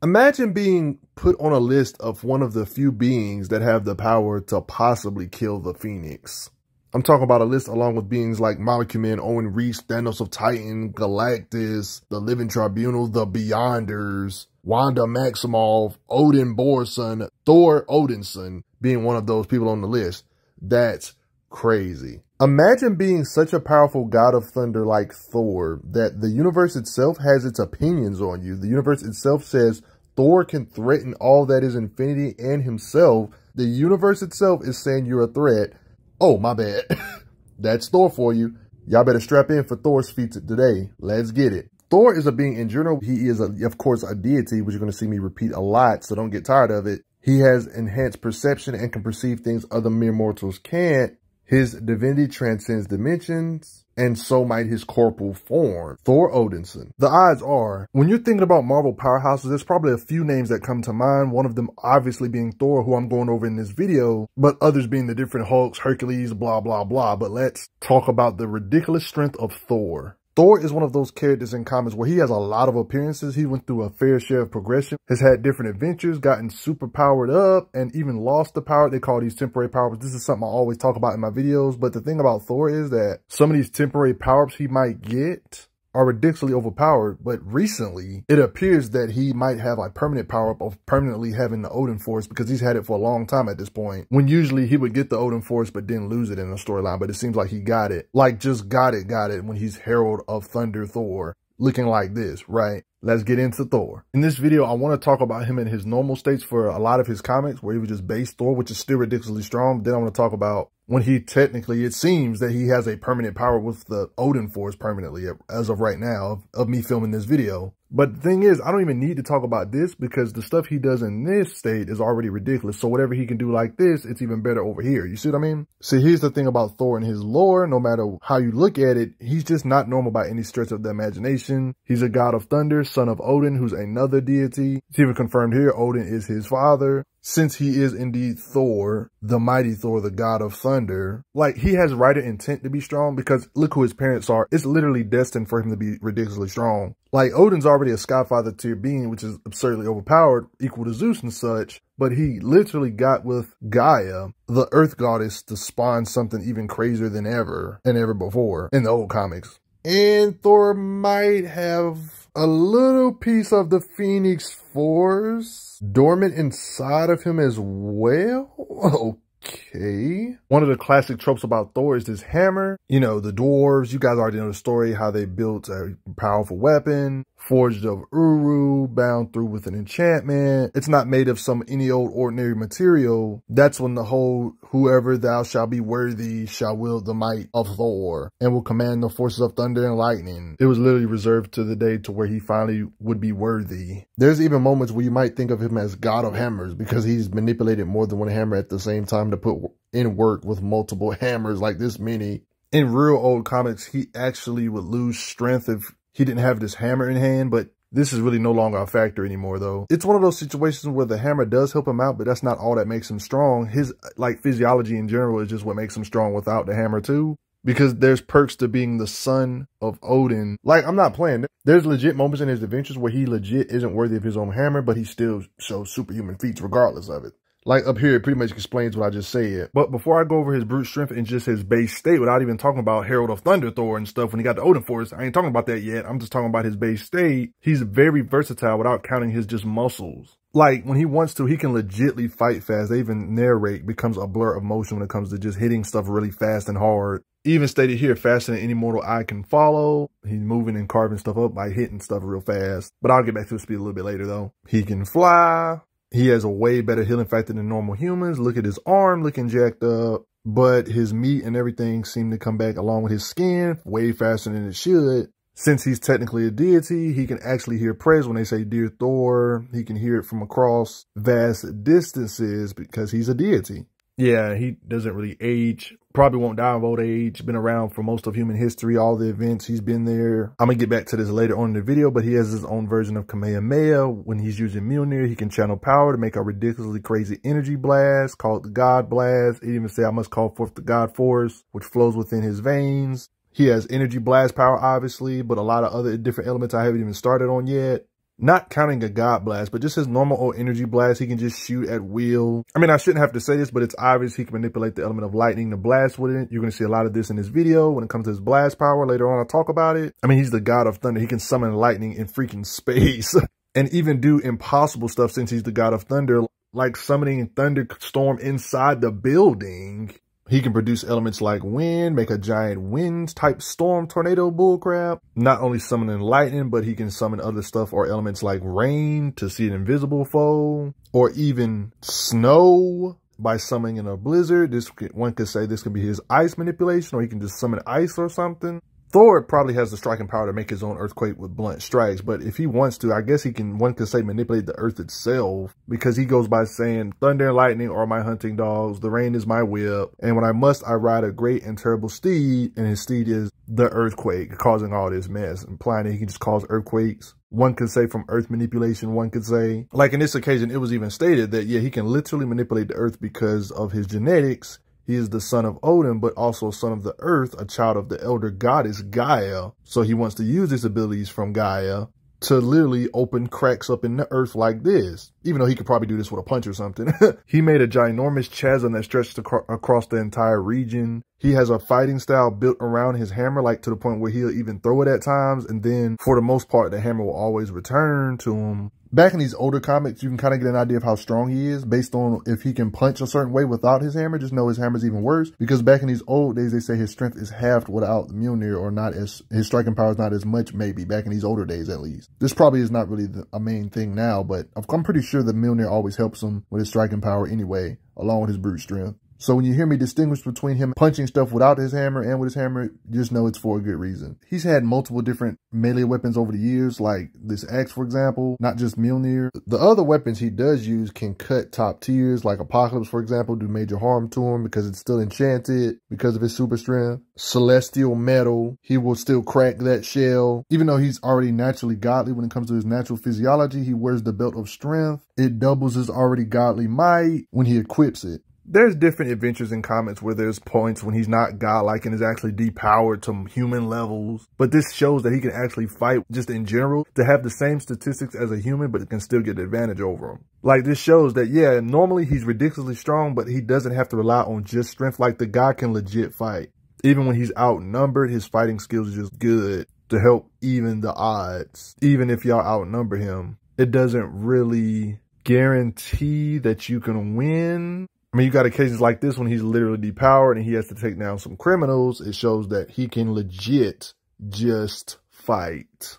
Imagine being put on a list of one of the few beings that have the power to possibly kill the Phoenix. I'm talking about a list along with beings like Molecule Man, Owen Reese, Thanos of Titan, Galactus, the Living Tribunal, the Beyonders, Wanda Maximoff, Odin Borson, Thor Odinson being one of those people on the list. That's crazy. Imagine being such a powerful god of thunder like Thor that the universe itself has its opinions on you. The universe itself says Thor can threaten all that is infinity and himself. The universe itself is saying you're a threat. Oh, my bad. That's Thor for you. Y'all better strap in for Thor's feats today. Let's get it. Thor is a being in general. He is, of course, a deity, which you're going to see me repeat a lot, so don't get tired of it. He has enhanced perception and can perceive things other mere mortals can't. His divinity transcends dimensions, and so might his corporal form. Thor Odinson. The odds are, when you're thinking about Marvel powerhouses, there's probably a few names that come to mind. One of them obviously being Thor, who I'm going over in this video, but others being the different Hulks, Hercules, blah, blah, blah. But let's talk about the ridiculous strength of Thor. Thor is one of those characters in comics where he has a lot of appearances. He went through a fair share of progression, has had different adventures, gotten super powered up, and even lost the power. They call these temporary powers. This is something I always talk about in my videos. But the thing about Thor is that some of these temporary power-ups he might get are ridiculously overpowered, but recently it appears that he might have a permanent power-up of permanently having the Odin Force, because he's had it for a long time at this point, when usually he would get the Odin Force but didn't lose it in the storyline. But it seems like he got it, like just got it when he's Herald of Thunder Thor, looking like this, right? Let's get into Thor. In this video, I want to talk about him in his normal states for a lot of his comics where he was just base Thor, which is still ridiculously strong. Then I want to talk about when he technically, it seems that he has a permanent power with the Odin Force permanently as of right now of me filming this video. But the thing is, I don't even need to talk about this because the stuff he does in this state is already ridiculous. So whatever he can do like this, it's even better over here. You see what I mean? So here's the thing about Thor and his lore. No matter how you look at it, he's just not normal by any stretch of the imagination. He's a god of thunder, son of Odin, who's another deity. It's even confirmed here, Odin is his father. Since he is indeed Thor, the mighty Thor, the god of thunder, like he has right intent to be strong because look who his parents are. It's literally destined for him to be ridiculously strong. Like Odin's already a Skyfather tier being, which is absurdly overpowered, equal to Zeus and such. But he literally got with Gaia, the earth goddess, to spawn something even crazier than ever and ever before in the old comics. And Thor might have a little piece of the Phoenix Force dormant inside of him as well. Okay. One of the classic tropes about Thor is this hammer. You know, the dwarves, you guys already know the story, how they built a powerful weapon, forged of Uru, bound through with an enchantment. It's not made of some any old ordinary material. That's when the whole whoever thou shalt be worthy shall wield the might of Thor and will command the forces of thunder and lightning. It was literally reserved to the day to where he finally would be worthy. There's even moments where you might think of him as God of Hammers because he's manipulated more than one hammer at the same time to put in work with multiple hammers like this many. In real old comics, he actually would lose strength if he didn't have this hammer in hand, but this is really no longer a factor anymore, though. It's one of those situations where the hammer does help him out, but that's not all that makes him strong. His, like, physiology in general is just what makes him strong without the hammer, too. Because there's perks to being the son of Odin. Like, I'm not playing. There's legit moments in his adventures where he legit isn't worthy of his own hammer, but he still shows superhuman feats regardless of it. Like up here, it pretty much explains what I just said. But before I go over his brute strength and just his base state, without even talking about Herald of Thunder Thor and stuff when he got the Odin Force, I ain't talking about that yet. I'm just talking about his base state. He's very versatile without counting his just muscles. Like when he wants to, he can legitly fight fast. They even narrate becomes a blur of motion when it comes to just hitting stuff really fast and hard. Even stated here, faster than any mortal eye can follow. He's moving and carving stuff up by hitting stuff real fast. But I'll get back to his speed a little bit later though. He can fly. He has a way better healing factor than normal humans. Look at his arm looking jacked up, but his meat and everything seem to come back along with his skin way faster than it should. Since he's technically a deity, he can actually hear praise when they say, "Dear Thor." He can hear it from across vast distances because he's a deity. Yeah, he doesn't really age. Probably won't die of old age. Been around for most of human history, all the events. He's been there. I'm going to get back to this later on in the video, but he has his own version of Kamehameha. When he's using Mjolnir, he can channel power to make a ridiculously crazy energy blast called the God Blast. He even say, "I must call forth the God Force," which flows within his veins. He has energy blast power, obviously, but a lot of other different elements I haven't even started on yet. Not counting a God blast, but just his normal old energy blast, he can just shoot at will. I mean, I shouldn't have to say this, but it's obvious he can manipulate the element of lightning to blast with it. You're going to see a lot of this in this video when it comes to his blast power. Later on, I'll talk about it. I mean, he's the god of thunder. He can summon lightning in freaking space and even do impossible stuff since he's the god of thunder, like summoning thunderstorm inside the building. He can produce elements like wind, make a giant wind type storm, tornado, bullcrap. Not only summoning lightning, but he can summon other stuff or elements like rain to see an invisible foe, or even snow by summoning a blizzard. One could say this could be his ice manipulation, or he can just summon ice or something. Thor probably has the striking power to make his own earthquake with blunt strikes, but if he wants to, I guess he can, one could say, manipulate the earth itself, because he goes by saying, thunder and lightning are my hunting dogs, the rain is my whip, and when I must, I ride a great and terrible steed, and his steed is the earthquake, causing all this mess, implying that he can just cause earthquakes. One could say from earth manipulation, one could say, like in this occasion, it was even stated that, yeah, he can literally manipulate the earth because of his genetics. He is the son of Odin, but also son of the earth, a child of the elder goddess Gaia. So he wants to use his abilities from Gaia to literally open cracks up in the earth like this, even though he could probably do this with a punch or something. He made a ginormous chasm that stretched across the entire region. He has a fighting style built around his hammer, like to the point where he'll even throw it at times. And then for the most part, the hammer will always return to him. Back in these older comics, you can kind of get an idea of how strong he is based on if he can punch a certain way without his hammer. Just know his hammer's even worse, because back in these old days, they say his strength is halved without the Mjolnir, or not as, his striking power is not as much, maybe back in these older days at least. This probably is not really a main thing now, but I'm pretty sure the Mjolnir always helps him with his striking power anyway, along with his brute strength. So when you hear me distinguish between him punching stuff without his hammer and with his hammer, just know it's for a good reason. He's had multiple different melee weapons over the years, like this axe, for example, not just Mjolnir. The other weapons he does use can cut top tiers, like Apocalypse, for example, do major harm to him because it's still enchanted because of his super strength. Celestial metal, he will still crack that shell. Even though he's already naturally godly when it comes to his natural physiology, he wears the belt of strength. It doubles his already godly might when he equips it. There's different adventures in comics where there's points when he's not godlike and is actually depowered to human levels. But this shows that he can actually fight just in general to have the same statistics as a human, but it can still get the advantage over him. Like this shows that, yeah, normally he's ridiculously strong, but he doesn't have to rely on just strength. Like the guy can legit fight. Even when he's outnumbered, his fighting skills are just good to help even the odds. Even if y'all outnumber him, it doesn't really guarantee that you can win. I mean, you got occasions like this when he's literally depowered and he has to take down some criminals. It shows that he can legit just fight.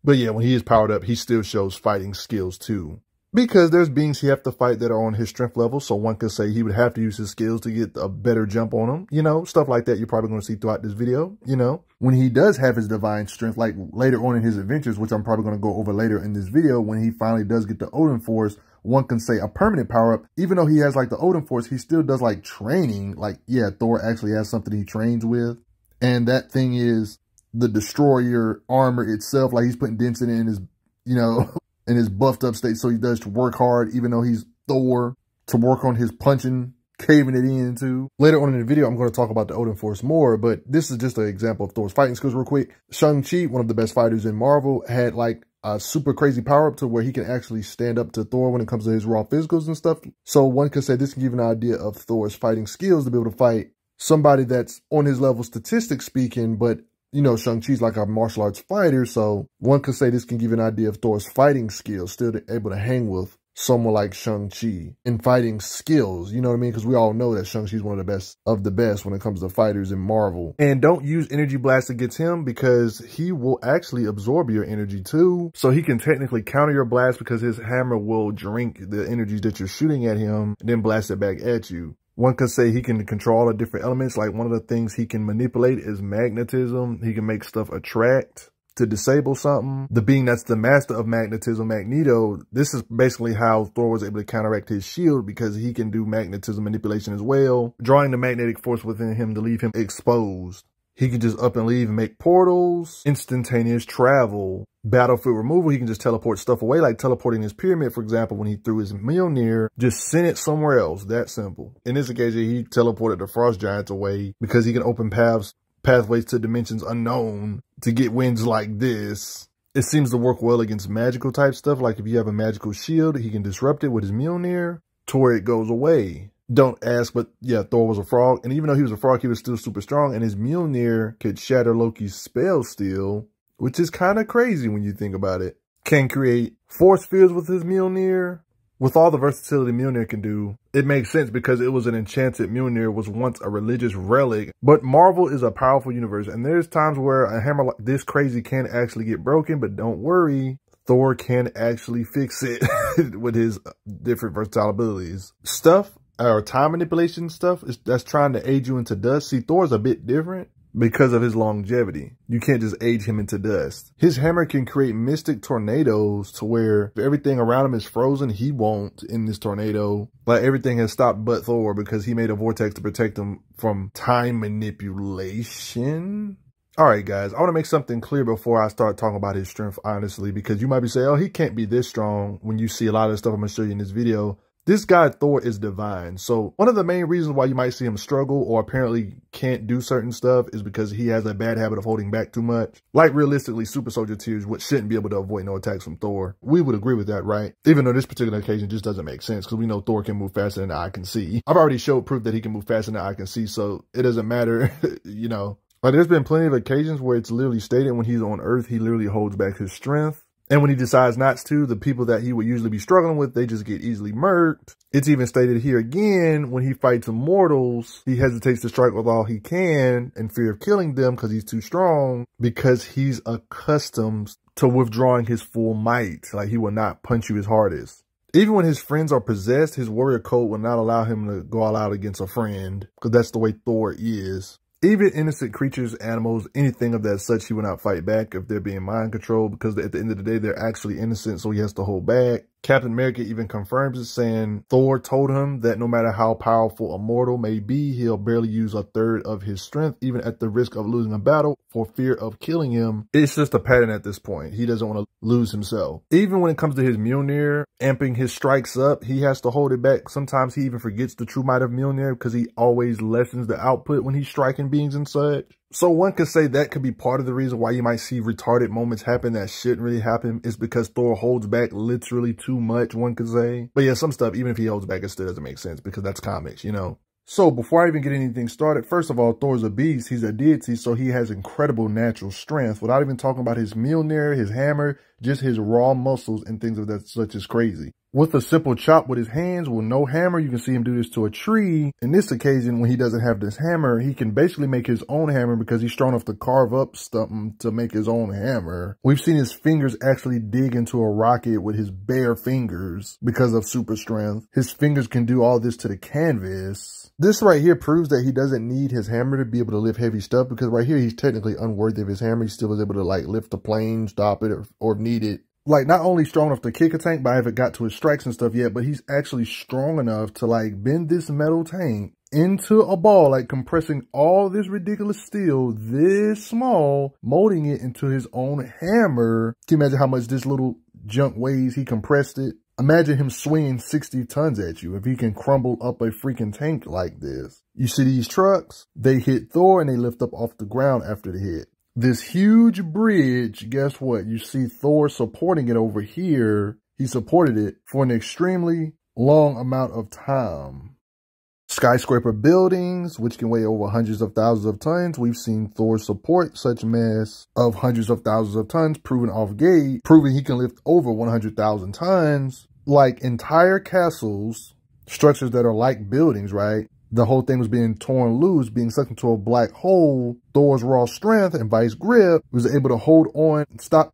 But yeah, when he is powered up, he still shows fighting skills too. Because there's beings he have to fight that are on his strength level. So one could say he would have to use his skills to get a better jump on them. You know, stuff like that you're probably going to see throughout this video. You know, when he does have his divine strength, like later on in his adventures, which I'm probably going to go over later in this video, when he finally does get the Odin Force, one can say a permanent power up. Even though he has like the Odin Force, he still does like training. Like, yeah, Thor actually has something he trains with. And that thing is the destroyer armor itself. Like he's putting dents in it in his, you know, in his buffed up state. So he does to work hard, even though he's Thor, to work on his punching, caving it in too. Later on in the video, I'm going to talk about the Odin Force more, but this is just an example of Thor's fighting skills real quick. Shang-Chi, one of the best fighters in Marvel, had like a super crazy power up to where he can actually stand up to Thor when it comes to his raw physicals and stuff. So one could say this can give an idea of Thor's fighting skills to be able to fight somebody that's on his level statistics speaking, but you know, Shang-Chi's like a martial arts fighter. So one could say this can give an idea of Thor's fighting skills, still able to hang with someone like Shang-Chi in fighting skills. You know what I mean? Because we all know that Shang-Chi's one of the best when it comes to fighters in Marvel. And don't use energy blast against him because he will actually absorb your energy too. So he can technically counter your blast because his hammer will drink the energies that you're shooting at him and then blast it back at you. One could say he can control all the different elements. Like one of the things he can manipulate is magnetism. He can make stuff attract to disable something. The being that's the master of magnetism, Magneto, this is basically how Thor was able to counteract his shield because he can do magnetism manipulation as well, drawing the magnetic force within him to leave him exposed. He can just up and leave and make portals, instantaneous travel, battlefield removal. He can just teleport stuff away, like teleporting his pyramid, for example, when he threw his Mjolnir, just send it somewhere else. That simple. In this occasion, he teleported the Frost Giants away because he can open pathways to dimensions unknown to get wins like this. It seems to work well against magical type stuff. Like if you have a magical shield, he can disrupt it with his Mjolnir to where it goes away. Don't ask, but yeah, Thor was a frog. And even though he was a frog, he was still super strong. And his Mjolnir could shatter Loki's spell steal, which is kind of crazy when you think about it. Can create force fields with his Mjolnir. With all the versatility Mjolnir can do, it makes sense because it was an enchanted Mjolnir, was once a religious relic. But Marvel is a powerful universe, and there's times where a hammer like this crazy can actually get broken, but don't worry, Thor can actually fix it with his different versatile abilities. Stuff, or time manipulation stuff, that's trying to age you into dust. See, Thor's a bit different because of his longevity. You can't just age him into dust. His hammer can create mystic tornadoes to where if everything around him is frozen, he won't in this tornado. Like everything has stopped but Thor because he made a vortex to protect him from time manipulation. All right, guys, I want to make something clear before I start talking about his strength, honestly, because you might be saying, oh, he can't be this strong when you see a lot of the stuff I'm going to show you in this video. This guy, Thor, is divine. So one of the main reasons why you might see him struggle or apparently can't do certain stuff is because he has a bad habit of holding back too much. Like realistically, super soldier tears shouldn't be able to avoid no attacks from Thor. We would agree with that, right? Even though this particular occasion just doesn't make sense because we know Thor can move faster than the eye can see. I've already showed proof that he can move faster than the eye can see, so it doesn't matter, you know. Like there's been plenty of occasions where it's literally stated when he's on Earth, he literally holds back his strength. And when he decides not to, the people that he would usually be struggling with, they just get easily murked. It's even stated here again, when he fights immortals, he hesitates to strike with all he can in fear of killing them because he's too strong, because he's accustomed to withdrawing his full might. Like he will not punch you his hardest. Even when his friends are possessed, his warrior code will not allow him to go all out against a friend because that's the way Thor is. Even innocent creatures, animals, anything of that such, he will not fight back if they're being mind controlled because at the end of the day, they're actually innocent, so he has to hold back. Captain America even confirms it, saying Thor told him that no matter how powerful a mortal may be, he'll barely use a third of his strength, even at the risk of losing a battle for fear of killing him. It's just a pattern at this point. He doesn't want to lose himself. Even when it comes to his Mjolnir, amping his strikes up, he has to hold it back. Sometimes he even forgets the true might of Mjolnir because he always lessens the output when he's striking beings and such. So one could say that could be part of the reason why you might see retarded moments happen that shouldn't really happen is because Thor holds back literally too much, one could say. But yeah, some stuff, even if he holds back, it still doesn't make sense because that's comics, you know. So before I even get anything started, first of all, Thor's a beast. He's a deity, so he has incredible natural strength. Without even talking about his Mjolnir, his hammer, just his raw muscles and things of that such is crazy. With a simple chop with his hands, with no hammer, you can see him do this to a tree. In this occasion, when he doesn't have this hammer, he can basically make his own hammer because he's strong enough to carve up something to make his own hammer. We've seen his fingers actually dig into a rocket with his bare fingers because of super strength. His fingers can do all this to the canvas. This right here proves that he doesn't need his hammer to be able to lift heavy stuff because right here, he's technically unworthy of his hammer. He still is able to like lift a plane, stop it, or need it. Like, not only strong enough to kick a tank, but I haven't got to his strikes and stuff yet, but he's actually strong enough to, like, bend this metal tank into a ball, like compressing all this ridiculous steel this small, molding it into his own hammer. Can you imagine how much this little junk weighs? He compressed it. Imagine him swinging 60 tons at you if he can crumble up a freaking tank like this. You see these trucks? They hit Thor and they lift up off the ground after the hit. This huge bridge, guess what? You see Thor supporting it over here. He supported it for an extremely long amount of time. Skyscraper buildings, which can weigh over hundreds of thousands of tons. We've seen Thor support such mass of hundreds of thousands of tons, proven off gate, proving he can lift over 100,000 tons. Like entire castles, structures that are like buildings, right? The whole thing was being torn loose, being sucked into a black hole. Thor's raw strength and vice grip was able to hold on,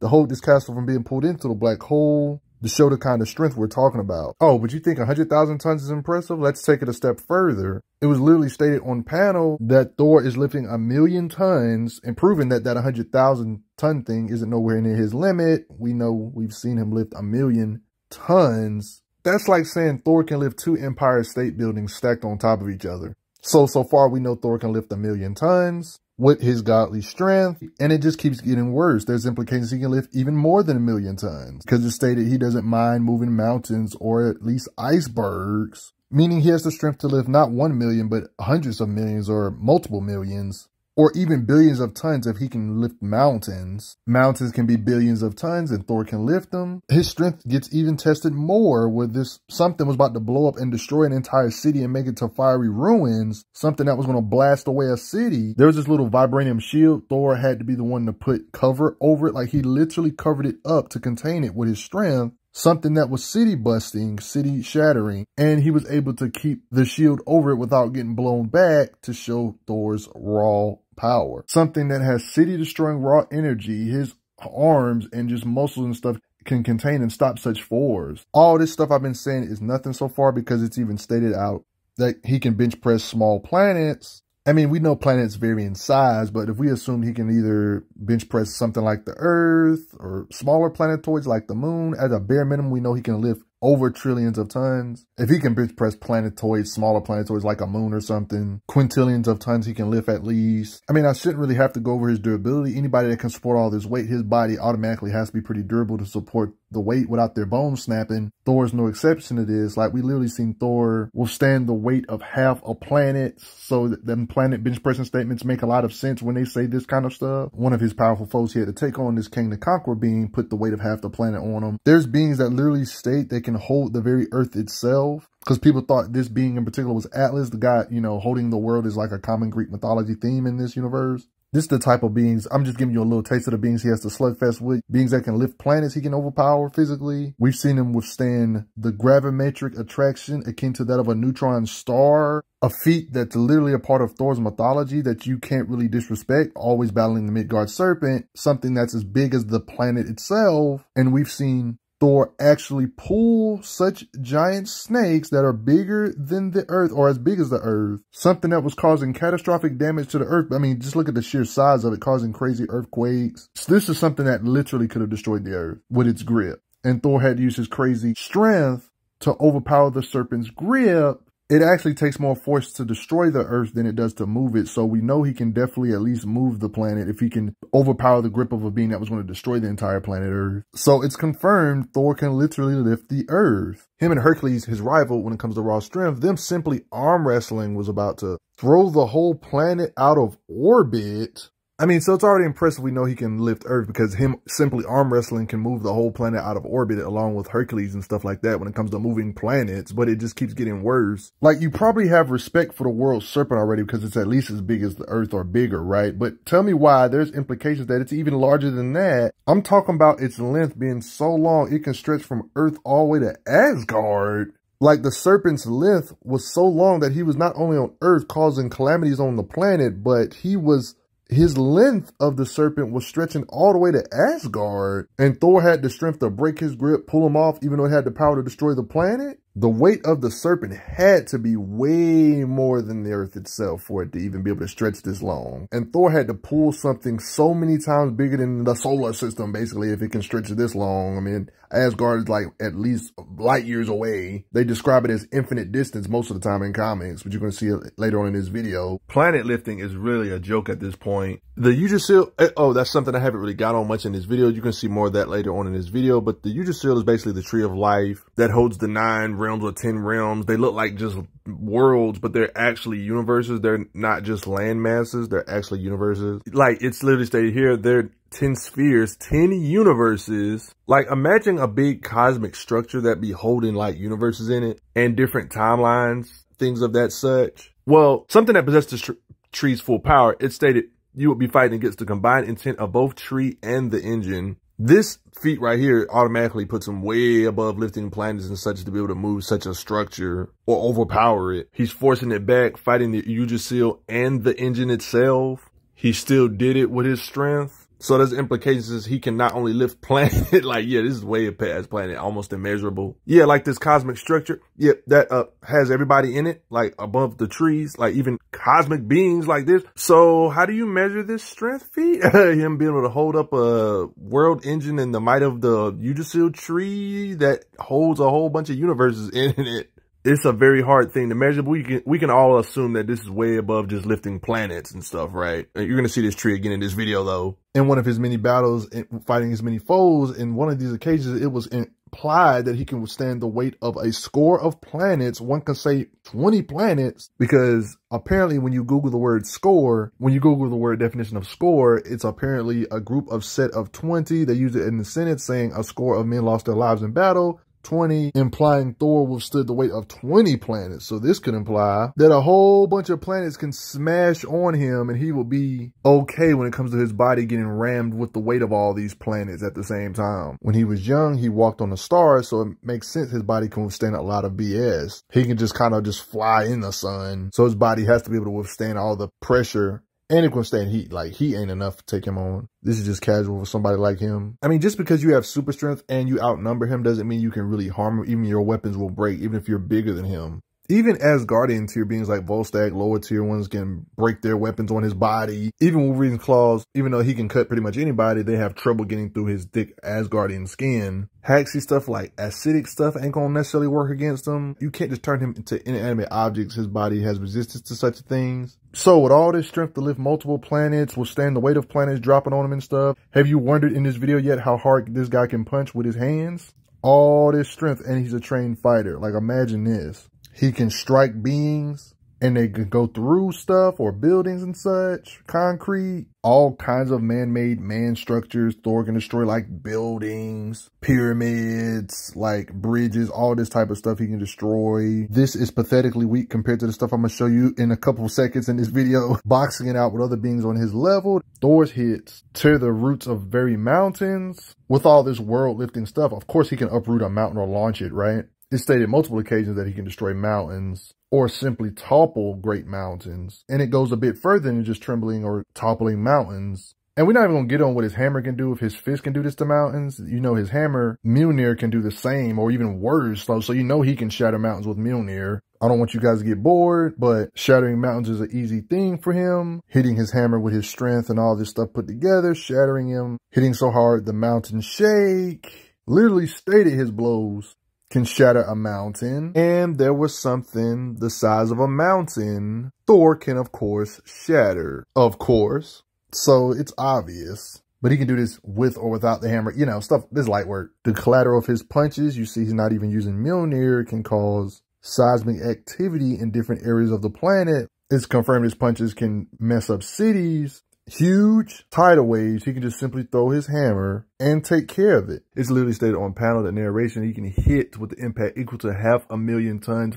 hold this castle from being pulled into the black hole to show the kind of strength we're talking about. Oh, but you think 100,000 tons is impressive? Let's take it a step further. It was literally stated on panel that Thor is lifting 1,000,000 tons and proving that that 100,000 ton thing isn't nowhere near his limit. We know we've seen him lift 1,000,000 tons. That's like saying Thor can lift 2 Empire State Buildings stacked on top of each other. So far we know Thor can lift 1,000,000 tons with his godly strength, and it just keeps getting worse. There's implications he can lift even more than 1,000,000 tons because it's stated he doesn't mind moving mountains or at least icebergs, meaning he has the strength to lift not 1 million, but hundreds of millions or multiple millions. or even billions of tons if he can lift mountains. Mountains can be billions of tons and Thor can lift them. His strength gets even tested more with this. Something was about to blow up and destroy an entire city and make it to fiery ruins. Something that was going to blast away a city. There was this little vibranium shield. Thor had to be the one to put cover over it. Like he literally covered it up to contain it with his strength. Something that was city busting, city shattering, and he was able to keep the shield over it without getting blown back to show Thor's raw power. Something that has city destroying raw energy, his arms and just muscles and stuff can contain and stop such force. All this stuff I've been saying is nothing so far because it's even stated out that he can bench press small planets. I mean, we know planets vary in size, but if we assume he can either bench press something like the Earth or smaller planetoids like the moon, at a bare minimum, we know he can lift over trillions of tons. If he can bench press planetoids, smaller planetoids like a moon or something, quintillions of tons he can lift at least. I mean, I shouldn't really have to go over his durability. Anybody that can support all this weight, his body automatically has to be pretty durable to support the weight without their bones snapping. Thor's no exception to this. Like, we literally seen Thor withstand the weight of half a planet. So them planet bench pressing statements make a lot of sense when they say this kind of stuff. One of his powerful foes he had to take on, this King the Conqueror being, put the weight of half the planet on him. There's beings that literally state they can hold the very earth itself. Because people thought this being in particular was Atlas, the guy, you know, holding the world is like a common Greek mythology theme in this universe. This is the type of beings, I'm just giving you a little taste of the beings he has to slugfest with. Beings that can lift planets he can overpower physically. We've seen him withstand the gravimetric attraction akin to that of a neutron star. A feat that's literally a part of Thor's mythology that you can't really disrespect. Always battling the Midgard serpent. Something that's as big as the planet itself. And we've seen Thor actually pull such giant snakes that are bigger than the Earth or as big as the Earth. Something that was causing catastrophic damage to the Earth. I mean, just look at the sheer size of it, causing crazy earthquakes. So this is something that literally could have destroyed the Earth with its grip. And Thor had to use his crazy strength to overpower the serpent's grip. It actually takes more force to destroy the Earth than it does to move it. So we know he can definitely at least move the planet if he can overpower the grip of a being that was going to destroy the entire planet Earth. So it's confirmed Thor can literally lift the Earth. Him and Hercules, his rival when it comes to raw strength, them simply arm wrestling was about to throw the whole planet out of orbit. I mean, so it's already impressive we know he can lift Earth because him simply arm wrestling can move the whole planet out of orbit along with Hercules and stuff like that when it comes to moving planets, but it just keeps getting worse. Like, you probably have respect for the world serpent already because it's at least as big as the Earth or bigger, right? But tell me why there's implications that it's even larger than that. I'm talking about its length being so long it can stretch from Earth all the way to Asgard. Like, the serpent's length was so long that he was not only on Earth causing calamities on the planet, but his length of the serpent was stretching all the way to Asgard. And Thor had the strength to break his grip, pull him off, even though it had the power to destroy the planet. The weight of the serpent had to be way more than the Earth itself for it to even be able to stretch this long. And Thor had to pull something so many times bigger than the solar system, basically, if it can stretch this long. I mean, Asgard is like at least light years away. They describe it as infinite distance most of the time in comics, but you're going to see it later on in this video. Planet lifting is really a joke at this point. The Yggdrasil, oh, that's something I haven't really got on much in this video. You can see more of that later on in this video, but the Yggdrasil is basically the tree of life that holds the 9 realms or 10 realms. They look like just worlds, but they're actually universes. They're not just land masses. They're actually universes. Like, it's literally stated here, they're 10 spheres, 10 universes. Like, imagine a big cosmic structure that be holding like universes in it and different timelines, things of that such. Well, something that possesses the tree's full power, it stated you would be fighting against the combined intent of both tree and the engine. This feat right here automatically puts him way above lifting planets and such to be able to move such a structure or overpower it. He's forcing it back, fighting the Yggdrasil and the engine itself. He still did it with his strength. So there's implications is he can not only lift planet, like, yeah, this is way past planet, almost immeasurable. Yeah, like this cosmic structure, yeah, that has everybody in it, like above the trees, like even cosmic beings like this. So how do you measure this strength feat? Him being able to hold up a world engine and the might of the Yggdrasil tree that holds a whole bunch of universes in it. It's a very hard thing to measure, but we can all assume that this is way above just lifting planets and stuff, right? You're going to see this tree again in this video, though. In one of his many battles, fighting his many foes, in one of these occasions, it was implied that he can withstand the weight of a score of planets. One can say 20 planets, because apparently when you Google the word score, when you Google the word definition of score, it's apparently a group of set of 20. They use it in the sentence saying a score of men lost their lives in battle. 20, implying Thor withstood the weight of 20 planets. So this could imply that a whole bunch of planets can smash on him and he will be okay when it comes to his body getting rammed with the weight of all these planets at the same time. When he was young, he walked on the stars, so it makes sense his body can withstand a lot of BS. He can just kind of just fly in the sun, so his body has to be able to withstand all the pressure. And it can withstand heat. Like, heat ain't enough to take him on. This is just casual for somebody like him. I mean, just because you have super strength and you outnumber him doesn't mean you can really harm him. Even your weapons will break, even if you're bigger than him. Even Asgardian tier beings like Volstagg, lower tier ones, can break their weapons on his body. Even Wolverine's claws, even though he can cut pretty much anybody, they have trouble getting through his thick Asgardian skin. Haxy stuff like acidic stuff ain't gonna necessarily work against him. You can't just turn him into inanimate objects. His body has resistance to such things. So with all this strength to lift multiple planets, withstand the weight of planets dropping on him and stuff, have you wondered in this video yet how hard this guy can punch with his hands? All this strength, and he's a trained fighter. Like, imagine this. He can strike beings and they can go through stuff or buildings and such, concrete, all kinds of man-made man structures. Thor can destroy like buildings, pyramids, like bridges, all this type of stuff he can destroy. This is pathetically weak compared to the stuff I'm going to show you in a couple of seconds in this video. Boxing it out with other beings on his level. Thor's hits tear the roots of very mountains. With all this world-lifting stuff, of course he can uproot a mountain or launch it, right? It's stated multiple occasions that he can destroy mountains or simply topple great mountains. And it goes a bit further than just trembling or toppling mountains. And we're not even going to get on what his hammer can do. If his fist can do this to mountains, you know his hammer, Mjolnir, can do the same or even worse. So you know he can shatter mountains with Mjolnir. I don't want you guys to get bored, but shattering mountains is an easy thing for him. Hitting his hammer with his strength and all this stuff put together, shattering him, hitting so hard the mountains shake. Literally stated his blows can shatter a mountain, and there was something the size of a mountain Thor can, of course, shatter. Of course. So it's obvious. But he can do this with or without the hammer. You know, stuff, this light work. The collateral of his punches, you see he's not even using Mjolnir, can cause seismic activity in different areas of the planet. It's confirmed his punches can mess up cities. Huge tidal waves, he can just simply throw his hammer and take care of it. It's literally stated on panel, the narration, he can hit with the impact equal to 500,000 tons,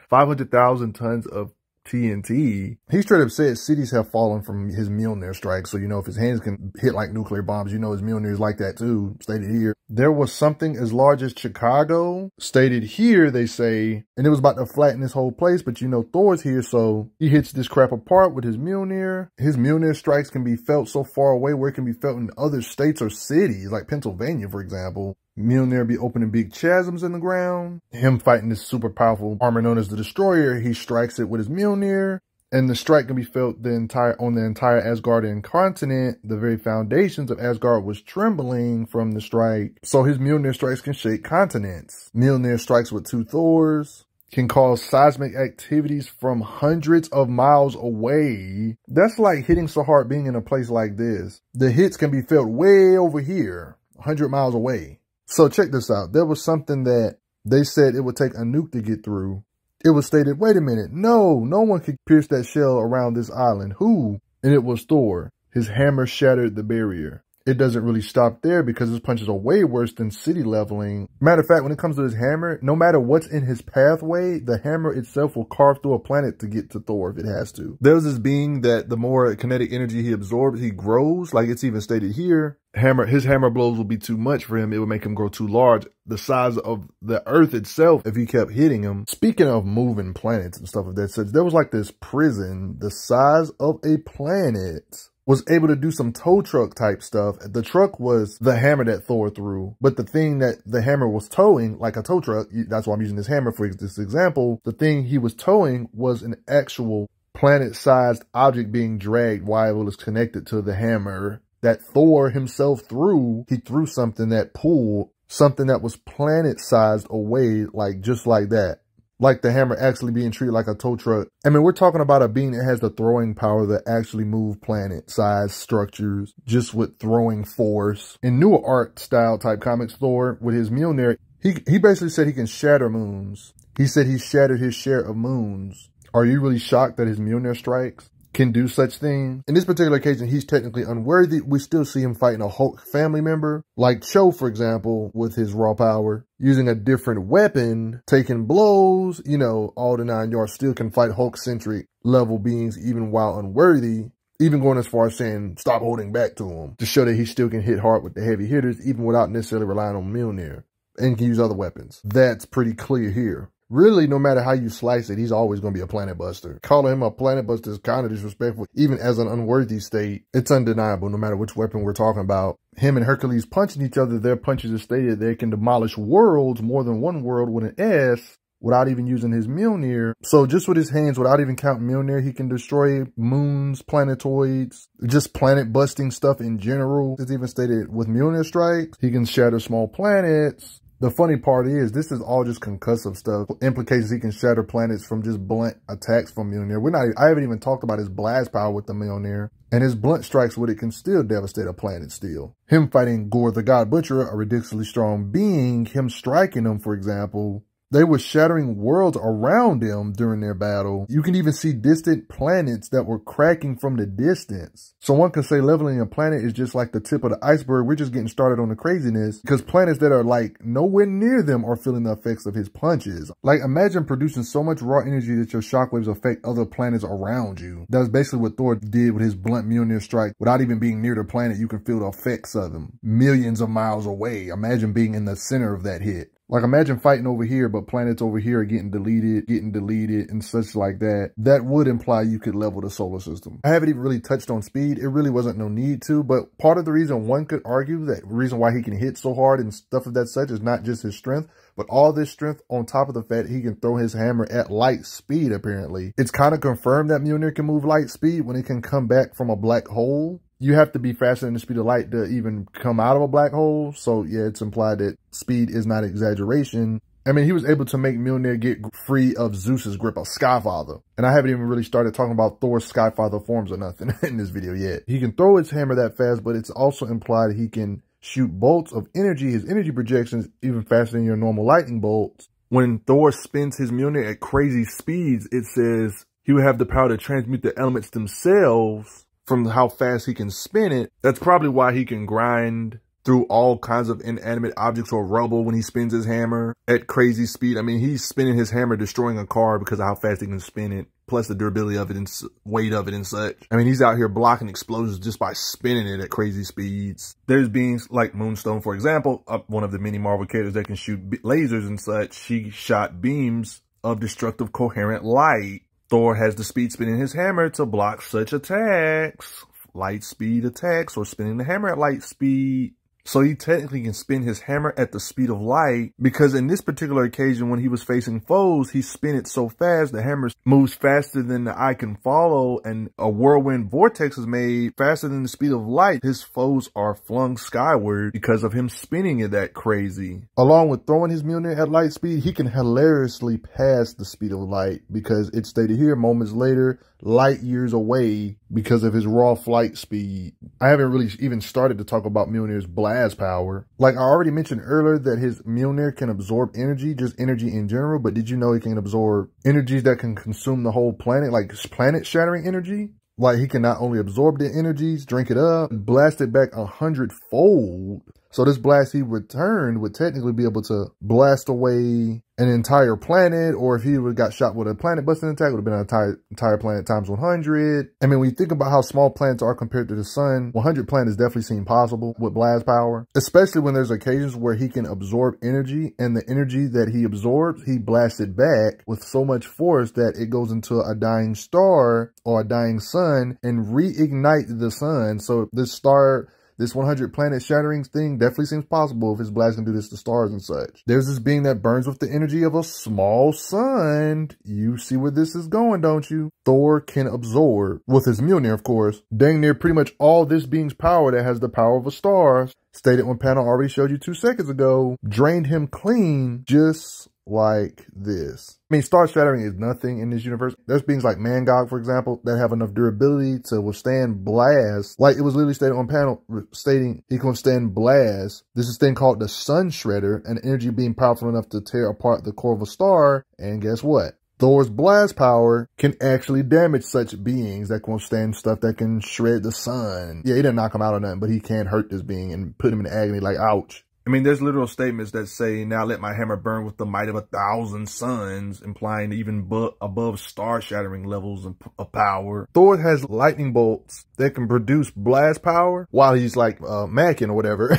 500,000 tons of TNT. He straight up said cities have fallen from his Mjolnir strike. So, you know, if his hands can hit like nuclear bombs, you know his Mjolnir is like that too, stated here. There was something as large as Chicago, stated here, they say, and it was about to flatten this whole place, but you know Thor's here, so he hits this crap apart with his Mjolnir. His Mjolnir strikes can be felt so far away where it can be felt in other states or cities, like Pennsylvania, for example. Mjolnir be opening big chasms in the ground. Him fighting this super powerful armor known as the Destroyer, he strikes it with his Mjolnir, and the strike can be felt on the entire Asgardian continent. The very foundations of Asgard was trembling from the strike. So his Mjolnir strikes can shake continents. Mjolnir strikes with two Thors can cause seismic activities from hundreds of miles away. That's like hitting so hard being in a place like this. The hits can be felt way over here, 100 miles away. So check this out. There was something that they said it would take a nuke to get through. It was stated, wait a minute, no one could pierce that shell around this island. Who? And it was Thor. His hammer shattered the barrier. It doesn't really stop there because his punches are way worse than city leveling. Matter of fact, when it comes to his hammer, no matter what's in his pathway, the hammer itself will carve through a planet to get to Thor if it has to. There's this being that the more kinetic energy he absorbs, he grows. Like it's even stated here, his hammer blows will be too much for him. It would make him grow too large. The size of the earth itself, if he kept hitting him. Speaking of moving planets and stuff of that such, there was like this prison the size of a planet. Was able to do some tow truck type stuff. The truck was the hammer that Thor threw, but the thing that the hammer was towing, like a tow truck, that's why I'm using this hammer for this example, the thing he was towing was an actual planet-sized object being dragged while it was connected to the hammer that Thor himself threw. He threw something that pulled something that was planet-sized away, like just like that. like the hammer actually being treated like a tow truck. I mean, we're talking about a being that has the throwing power that actually move planet-sized structures just with throwing force. In newer art style type comics, Thor, with his Mjolnir, he basically said he can shatter moons. He said he shattered his share of moons. Are you really shocked that his Mjolnir strikes can do such things? In this particular occasion, he's technically unworthy. We still see him fighting a Hulk family member, like Cho, for example, with his raw power, using a different weapon, taking blows, you know, all the 9 yards, still can fight Hulk-centric level beings even while unworthy, even going as far as saying stop holding back to him, to show that he still can hit hard with the heavy hitters, even without necessarily relying on Mjolnir, and can use other weapons. That's pretty clear here. Really, no matter how you slice it, he's always going to be a planet buster. Calling him a planet buster is kind of disrespectful, even as an unworthy state. It's undeniable, no matter which weapon we're talking about. Him and Hercules punching each other, their punches are stated they can demolish worlds, more than one world with an S, without even using his Mjolnir. So just with his hands, without even counting Mjolnir, he can destroy moons, planetoids, just planet busting stuff in general. It's even stated with Mjolnir strikes, he can shatter small planets. The funny part is, this is all just concussive stuff. Implications he can shatter planets from just blunt attacks from Mjolnir. I haven't even talked about his blast power with the Mjolnir. And his blunt strikes with it can still devastate a planet still. Him fighting Gore the God Butcher, a ridiculously strong being, him striking him, for example, they were shattering worlds around them during their battle. You can even see distant planets that were cracking from the distance. So one could say leveling a planet is just like the tip of the iceberg. We're just getting started on the craziness because planets that are like nowhere near them are feeling the effects of his punches. Like imagine producing so much raw energy that your shockwaves affect other planets around you. That's basically what Thor did with his blunt Mjolnir strike. Without even being near the planet, you can feel the effects of them millions of miles away. Imagine being in the center of that hit. Like imagine fighting over here, but planets over here are getting deleted, and such like that. That would imply you could level the solar system. I haven't even really touched on speed. It really wasn't no need to, but part of the reason one could argue that reason why he can hit so hard and stuff of that such is not just his strength, but all this strength on top of the fact he can throw his hammer at light speed, apparently. It's kind of confirmed that Mjolnir can move light speed when it can come back from a black hole. You have to be faster than the speed of light to even come out of a black hole. So yeah, it's implied that speed is not exaggeration. I mean, he was able to make Mjolnir get free of Zeus's grip, of Skyfather. And I haven't even really started talking about Thor's Skyfather forms or nothing in this video yet. He can throw his hammer that fast, but it's also implied he can shoot bolts of energy, his energy projections, even faster than your normal lightning bolts. When Thor spins his Mjolnir at crazy speeds, it says he would have the power to transmute the elements themselves from how fast he can spin it. That's probably why he can grind through all kinds of inanimate objects or rubble when he spins his hammer at crazy speed. I mean, he's spinning his hammer, destroying a car because of how fast he can spin it, plus the durability of it and weight of it and such. I mean, he's out here blocking explosions just by spinning it at crazy speeds. There's beings like Moonstone, for example, one of the many Marvel characters that can shoot lasers and such. She shot beams of destructive coherent light. Thor has the speed spinning his hammer to block such attacks, light speed attacks, or spinning the hammer at light speed. So he technically can spin his hammer at the speed of light, because in this particular occasion, when he was facing foes, he spin it so fast, the hammer moves faster than the eye can follow, and a whirlwind vortex is made faster than the speed of light. His foes are flung skyward because of him spinning it that crazy. Along with throwing his Mjolnir at light speed, he can hilariously pass the speed of light, because it's stated here moments later, light years away, because of his raw flight speed. I haven't really even started to talk about Mjolnir's blast power. Like I already mentioned earlier that his Mjolnir can absorb energy, just energy in general, but did you know he can absorb energies that can consume the whole planet, like planet shattering energy? Like he can not only absorb the energies, drink it up, blast it back 100-fold. So this blast he returned would technically be able to blast away an entire planet, or if he would have got shot with a planet busting attack, it would have been an entire planet times 100. I mean, when you think about how small planets are compared to the sun, 100 planets definitely seem possible with blast power, especially when there's occasions where he can absorb energy, and the energy that he absorbs, he blasts it back with so much force that it goes into a dying star or a dying sun and reignite the sun. So this star, this 100 planet shattering thing definitely seems possible if his blast can do this to stars and such. There's this being that burns with the energy of a small sun. You see where this is going, don't you? Thor can absorb, with his Mjolnir, of course, dang near pretty much all this being's power that has the power of a star. Stated when panel already showed you 2 seconds ago, drained him clean just like this. I mean, star shattering is nothing in this universe. There's beings like Mangog, for example, that have enough durability to withstand blasts. Like it was literally stated on panel stating he can withstand blasts. This is a thing called the Sun Shredder, an energy being powerful enough to tear apart the core of a star. And guess what? Thor's blast power can actually damage such beings that can withstand stuff that can shred the sun. Yeah, he didn't knock him out or nothing, but he can hurt this being and put him in agony like, ouch. I mean, there's literal statements that say, now let my hammer burn with the might of 1,000 suns, implying even above star-shattering levels of power. Thor has lightning bolts that can produce blast power while he's like macking or whatever.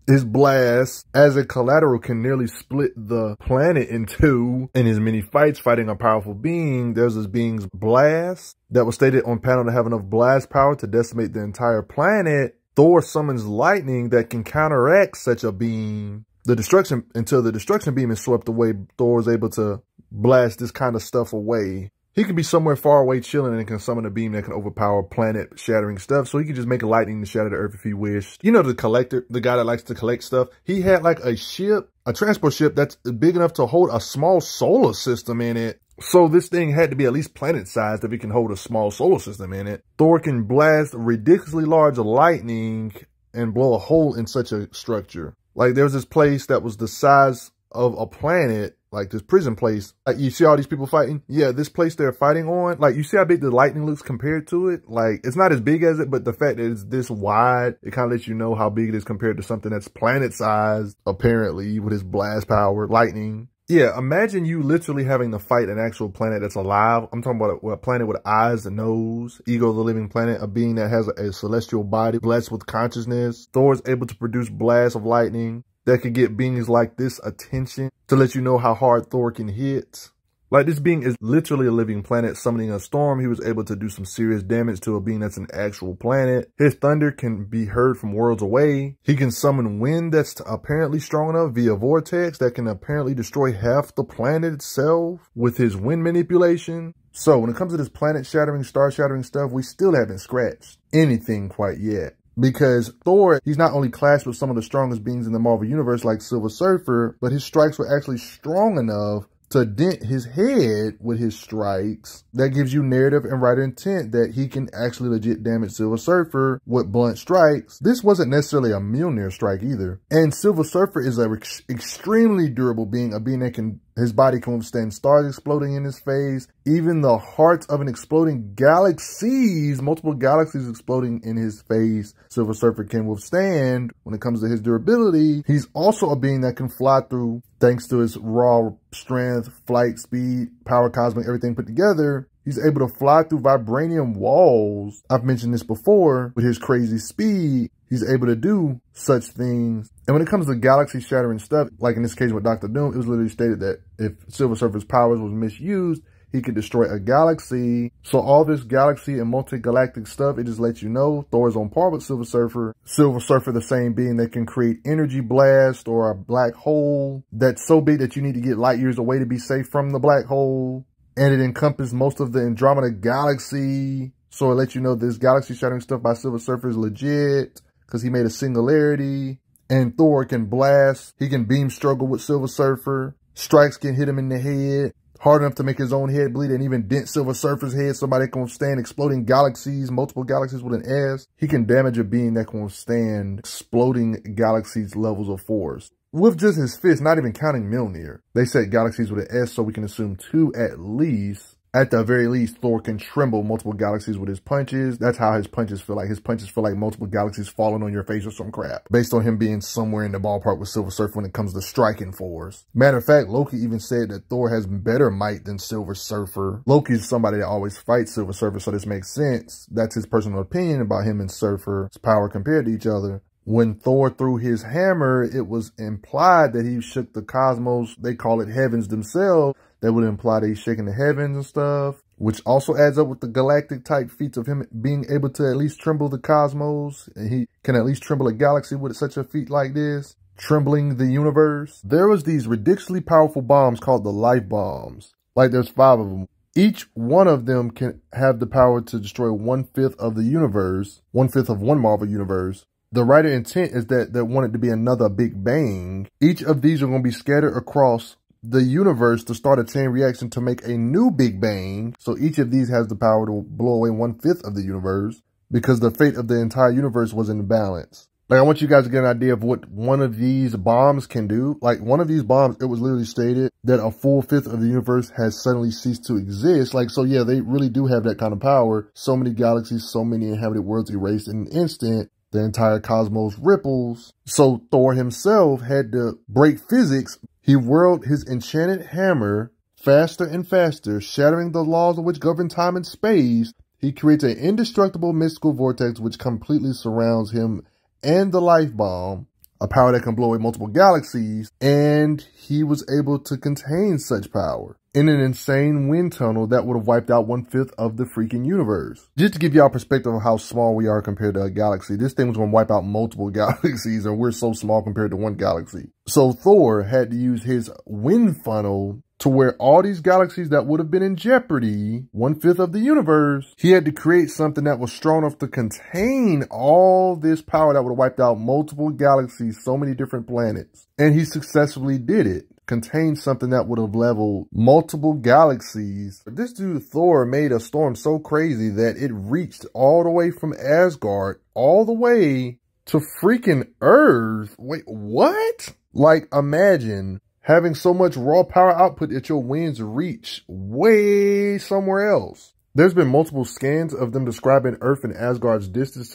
His blast, as a collateral, can nearly split the planet in two. In his many fights fighting a powerful being, there's this being's blast that was stated on panel to have enough blast power to decimate the entire planet. Thor summons lightning that can counteract such a beam. Until the destruction beam is swept away, Thor is able to blast this kind of stuff away. He can be somewhere far away chilling and can summon a beam that can overpower planet-shattering stuff. So he could just make a lightning to shatter the earth if he wished. You know, the collector, the guy that likes to collect stuff, he had like a ship, a transport ship that's big enough to hold a small solar system in it. So this thing had to be at least planet-sized if it can hold a small solar system in it. Thor can blast ridiculously large lightning and blow a hole in such a structure. Like there was this place that was the size of a planet, like this prison place. Like you see all these people fighting? Yeah, this place they're fighting on, like you see how big the lightning looks compared to it? Like it's not as big as it, but the fact that it's this wide, it kind of lets you know how big it is compared to something that's planet-sized, apparently, with its blast power, lightning. Yeah, imagine you literally having to fight an actual planet that's alive. I'm talking about a planet with eyes and nose, ego of the living planet, a being that has a celestial body blessed with consciousness. Thor is able to produce blasts of lightning that could get beings like this attention to let you know how hard Thor can hit. Like this being is literally a living planet summoning a storm. He was able to do some serious damage to a being that's an actual planet. His thunder can be heard from worlds away. He can summon wind that's apparently strong enough via vortex that can apparently destroy half the planet itself with his wind manipulation. So when it comes to this planet shattering, star shattering stuff, we still haven't scratched anything quite yet. Because Thor, he's not only clashed with some of the strongest beings in the Marvel Universe like Silver Surfer, but his strikes were actually strong enough to dent his head with his strikes. That gives you narrative and writer intent that he can actually legit damage Silver Surfer with blunt strikes. This wasn't necessarily a Mjolnir strike either. And Silver Surfer is an extremely durable being, a being that can, his body can withstand stars exploding in his face, even the hearts of an exploding galaxies, multiple galaxies exploding in his face. Silver Surfer can withstand when it comes to his durability. He's also a being that can fly through, thanks to his raw strength, flight speed, power cosmic, everything put together. He's able to fly through vibranium walls. I've mentioned this before. With his crazy speed, he's able to do such things. And when it comes to galaxy shattering stuff, like in this case with Dr. Doom, it was literally stated that if Silver Surfer's powers was misused, he could destroy a galaxy. So all this galaxy and multi-galactic stuff, it just lets you know Thor's on par with Silver Surfer. Silver Surfer, the same being that can create energy blast or a black hole that's so big that you need to get light years away to be safe from the black hole. And it encompasses most of the Andromeda galaxy. So it lets you know this galaxy shattering stuff by Silver Surfer is legit because he made a singularity. And Thor can blast. He can beam struggle with Silver Surfer. Strikes can hit him in the head hard enough to make his own head bleed and even dent Silver Surfer's head. Somebody can withstand exploding galaxies, multiple galaxies with an S. He can damage a being that can withstand exploding galaxies levels of force. With just his fist, not even counting Mjolnir. They said galaxies with an S, so we can assume 2 at least. At the very least, Thor can tremble multiple galaxies with his punches. That's how his punches feel like. His punches feel like multiple galaxies falling on your face or some crap. Based on him being somewhere in the ballpark with Silver Surfer when it comes to striking force. Matter of fact, Loki even said that Thor has better might than Silver Surfer. Loki is somebody that always fights Silver Surfer, so this makes sense. That's his personal opinion about him and Surfer's power compared to each other. When Thor threw his hammer, it was implied that he shook the cosmos. They call it heavens themselves. That would imply that he's shaking the heavens and stuff, which also adds up with the galactic type feats of him being able to at least tremble the cosmos. And he can at least tremble a galaxy with such a feat like this, trembling the universe. There was these ridiculously powerful bombs called the life bombs. Like there's 5 of them. Each one of them can have the power to destroy 1/5 of the universe, 1/5 of one Marvel universe. The writer intent is that they want it to be another Big Bang. Each of these are going to be scattered across the universe to start a chain reaction to make a new Big Bang. So each of these has the power to blow away 1/5 of the universe because the fate of the entire universe was in balance. Like, I want you guys to get an idea of what one of these bombs can do. Like, one of these bombs, it was literally stated that a full fifth of the universe has suddenly ceased to exist. Like, so yeah, they really do have that kind of power. So many galaxies, so many inhabited worlds erased in an instant. The entire cosmos ripples. So Thor himself had to break physics. He whirled his enchanted hammer faster and faster, shattering the laws of which govern time and space. He creates an indestructible mystical vortex which completely surrounds him and the life bomb, a power that can blow away multiple galaxies, and he was able to contain such power in an insane wind tunnel that would have wiped out 1/5 of the freaking universe. Just to give y'all perspective of how small we are compared to a galaxy, this thing was going to wipe out multiple galaxies, and we're so small compared to one galaxy. So Thor had to use his wind funnel to where all these galaxies that would have been in jeopardy, 1/5 of the universe, he had to create something that was strong enough to contain all this power that would have wiped out multiple galaxies, so many different planets. And he successfully did it. Contained something that would have leveled multiple galaxies. This dude Thor made a storm so crazy that it reached all the way from Asgard, all the way to freaking Earth. Wait, what? Like, imagine having so much raw power output that your winds reach way somewhere else. There's been multiple scans of them describing Earth and Asgard's distance,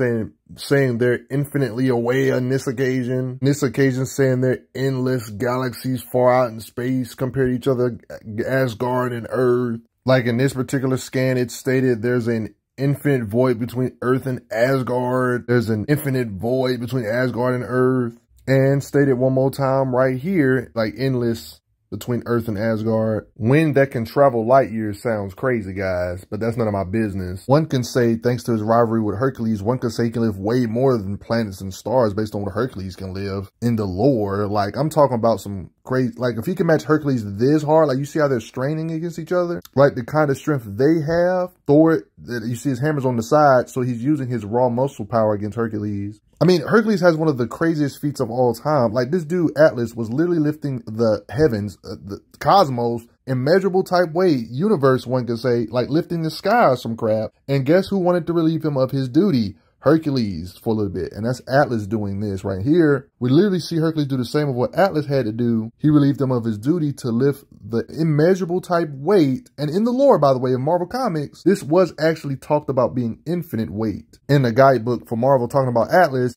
saying they're infinitely away on this occasion. This occasion saying they're endless galaxies far out in space compared to each other, Asgard and Earth. Like in this particular scan, it stated there's an infinite void between Earth and Asgard. There's an infinite void between Asgard and Earth. And stated one more time right here, like endless between Earth and Asgard. Wind that can travel light years sounds crazy, guys, but that's none of my business. One can say, thanks to his rivalry with Hercules, one can say he can live way more than planets and stars based on what Hercules can live in the lore. Like, I'm talking about some crazy, like if he can match Hercules this hard, like you see how they're straining against each other, like the kind of strength they have. Thor, you see his hammer's on the side, so he's using his raw muscle power against Hercules. I mean, Hercules has one of the craziest feats of all time. Like, this dude, Atlas, was literally lifting the heavens, the cosmos, immeasurable type weight, universe, one could say, like lifting the sky or some crap. And guess who wanted to relieve him of his duty? Hercules, for a little bit. And that's Atlas doing this right here. We literally see Hercules do the same of what Atlas had to do. He relieved him of his duty to lift the immeasurable type weight. And in the lore, by the way, of Marvel Comics, this was actually talked about being infinite weight. In the guidebook for Marvel talking about Atlas,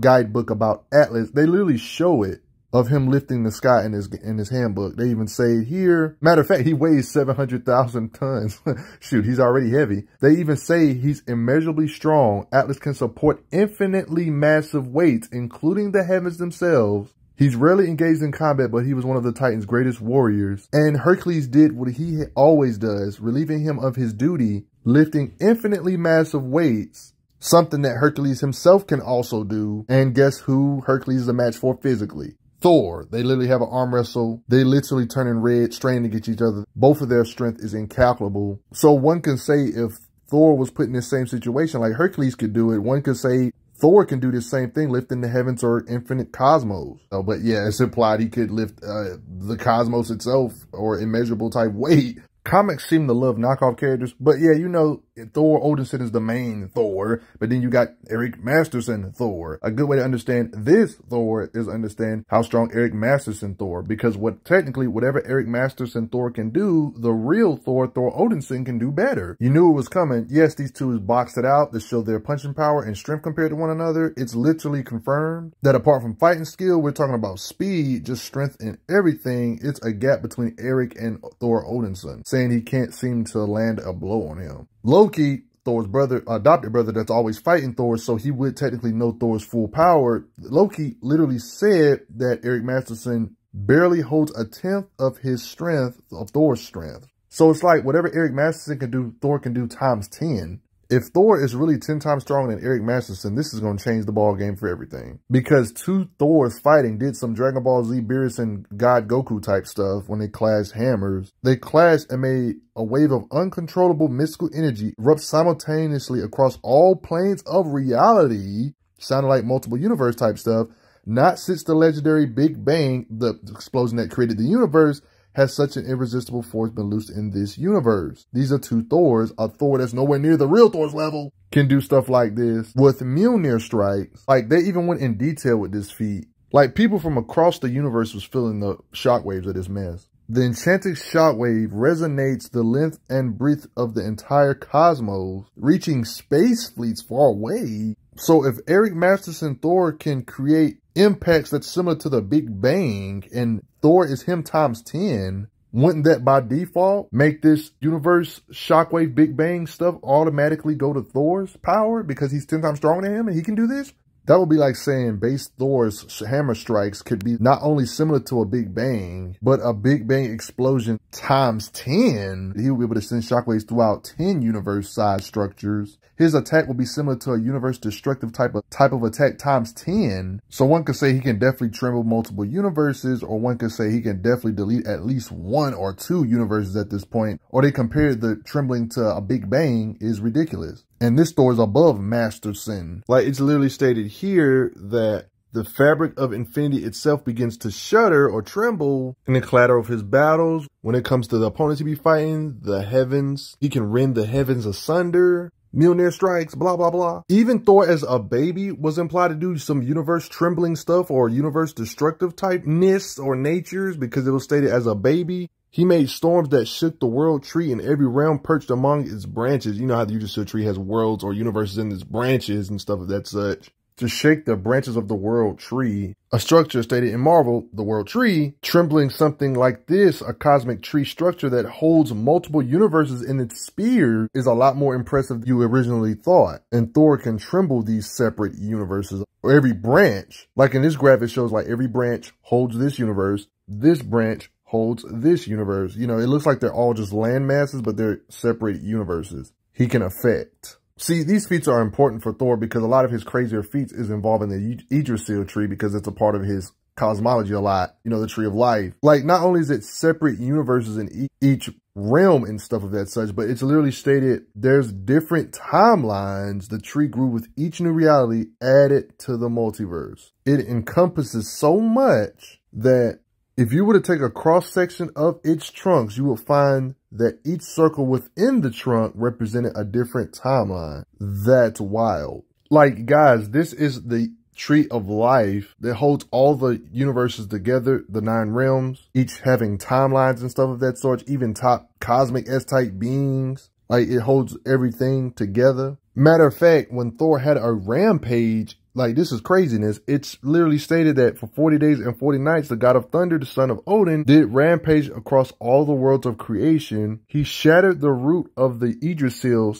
guidebook about Atlas, they literally show it of him lifting the sky in his handbook. They even say here, matter of fact, he weighs 700,000 tons. Shoot, he's already heavy. They even say he's immeasurably strong. Atlas can support infinitely massive weights, including the heavens themselves. He's rarely engaged in combat, but he was one of the Titans' greatest warriors. And Hercules did what he always does, relieving him of his duty, lifting infinitely massive weights, something that Hercules himself can also do. And guess who Hercules is a match for physically? Thor. They literally have an arm wrestle. They literally turn in red, straining against each other. Both of their strength is incalculable. So one can say if Thor was put in the same situation, like Hercules could do it, one could say Thor can do the same thing, lifting the heavens or infinite cosmos. But yeah, it's implied he could lift the cosmos itself or immeasurable type weight. Comics seem to love knockoff characters, but yeah, you know, Thor Odinson is the main Thor, but then you got Eric Masterson Thor. A good way to understand this Thor is understand how strong Eric Masterson Thor, because technically whatever Eric Masterson Thor can do, the real Thor Odinson can do better. You knew it was coming. Yes, these two is boxed it out to show their punching power and strength compared to one another. It's literally confirmed that apart from fighting skill, we're talking about speed, just strength and everything. It's a gap between Eric and Thor Odinson, saying he can't seem to land a blow on him. Loki, Thor's brother, adopted brother that's always fighting Thor, so he would technically know Thor's full power. Loki literally said that Eric Masterson barely holds 1/10 of his strength, of Thor's strength. So it's like whatever Eric Masterson can do, Thor can do times 10. If Thor is really 10 times stronger than Eric Masterson, this is going to change the ball game for everything. Because two Thors fighting did some Dragon Ball Z Beerus and God Goku type stuff when they clashed hammers. They clashed and made a wave of uncontrollable mystical energy erupt simultaneously across all planes of reality, sounding like multiple universe type stuff, not since the legendary Big Bang, the explosion that created the universe, has such an irresistible force been loosed in this universe. These are two Thors. A Thor that's nowhere near the real Thor's level can do stuff like this with Mjolnir strikes. Like, they even went in detail with this feat. Like, people from across the universe was feeling the shockwaves of this mess. The enchanted shockwave resonates the length and breadth of the entire cosmos, reaching space fleets far away. So if Eric Masterson Thor can create impacts that's similar to the Big Bang, and Thor is him times 10, wouldn't that by default make this universe shockwave Big Bang stuff automatically go to Thor's power because he's 10 times stronger than him and he can do this? That would be like saying base Thor's hammer strikes could be not only similar to a Big Bang, but a Big Bang explosion times 10. He would be able to send shockwaves throughout 10 universe-sized structures. His attack will be similar to a universe-destructive type of attack times 10. So one could say he can definitely tremble multiple universes, or one could say he can definitely delete at least 1 or 2 universes at this point. Or they compared the trembling to a Big Bang is ridiculous. And this Thor is above Masterson. Like, it's literally stated here that the fabric of infinity itself begins to shudder or tremble in the clatter of his battles. When it comes to the opponents he be fighting, the heavens, he can rend the heavens asunder. Mjolnir strikes, blah, blah, blah. Even Thor as a baby was implied to do some universe trembling stuff or universe destructive typeness or natures, because it was stated as a baby. He made storms that shook the world tree and every realm perched among its branches. You know how the Odinson tree has worlds or universes in its branches and stuff of that such. To shake the branches of the world tree, a structure stated in Marvel, the world tree, trembling something like this, a cosmic tree structure that holds multiple universes in its sphere, is a lot more impressive than you originally thought. And Thor can tremble these separate universes, or every branch. Like in this graph, it shows like every branch holds this universe, this branch holds this universe. You know, it looks like they're all just land masses, but they're separate universes he can affect. See, these feats are important for Thor because a lot of his crazier feats is involving the Yggdrasil tree because it's a part of his cosmology a lot, you know, the tree of life. Like, not only is it separate universes in each realm and stuff of that such, but it's literally stated there's different timelines the tree grew with each new reality added to the multiverse. It encompasses so much that if you were to take a cross-section of its trunks, you will find that each circle within the trunk represented a different timeline. That's wild. Like, guys, this is the tree of life that holds all the universes together, the 9 realms, each having timelines and stuff of that sort, even top cosmic S-type beings. Like, it holds everything together. Matter of fact, when Thor had a rampage, like, this is craziness. It's literally stated that for 40 days and 40 nights, the god of thunder, the son of Odin, did rampage across all the worlds of creation. He shattered the root of the Yggdrasil,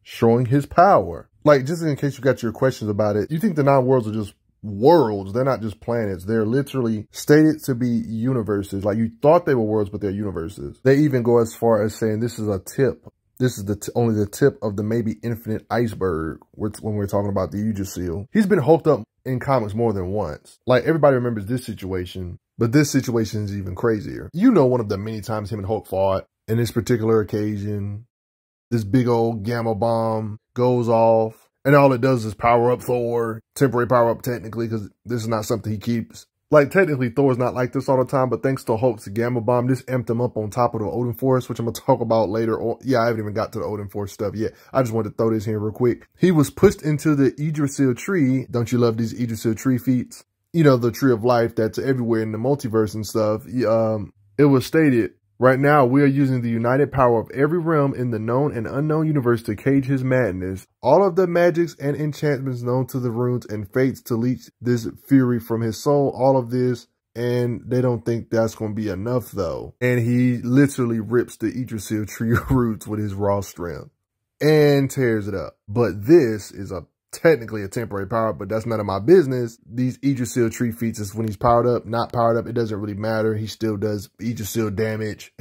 showing his power. Like, just in case you got your questions about it, you think the 9 worlds are just worlds. They're not just planets. They're literally stated to be universes. Like, you thought they were worlds, but they're universes. They even go as far as saying this is a tip. This is only the tip of the maybe infinite iceberg when we're talking about the Yggdrasil. He's been hulked up in comics more than once. Like, everybody remembers this situation, but this situation is even crazier. You know, one of the many times him and Hulk fought. In this particular occasion, this big old gamma bomb goes off, and all it does is power up Thor. Temporary power up, technically, because this is not something he keeps. Like, technically, Thor's not like this all the time, but thanks to Hulk's Gamma Bomb, this amped him up on top of the Odin Force, which I'm going to talk about later on. Yeah, I haven't even got to the Odin Force stuff yet. I just wanted to throw this here real quick. He was pushed into the Yggdrasil tree. Don't you love these Yggdrasil tree feats? You know, the tree of life that's everywhere in the multiverse and stuff. It was stated, right now, we are using the united power of every realm in the known and unknown universe to cage his madness. All of the magics and enchantments known to the runes and fates to leech this fury from his soul. All of this, and they don't think that's going to be enough, though. And he literally rips the Yggdrasil tree roots with his raw strength and tears it up. But this is technically a temporary power, but that's none of my business. These Yggdrasil tree feats is when he's powered up, not powered up, it doesn't really matter. He still does Yggdrasil damage.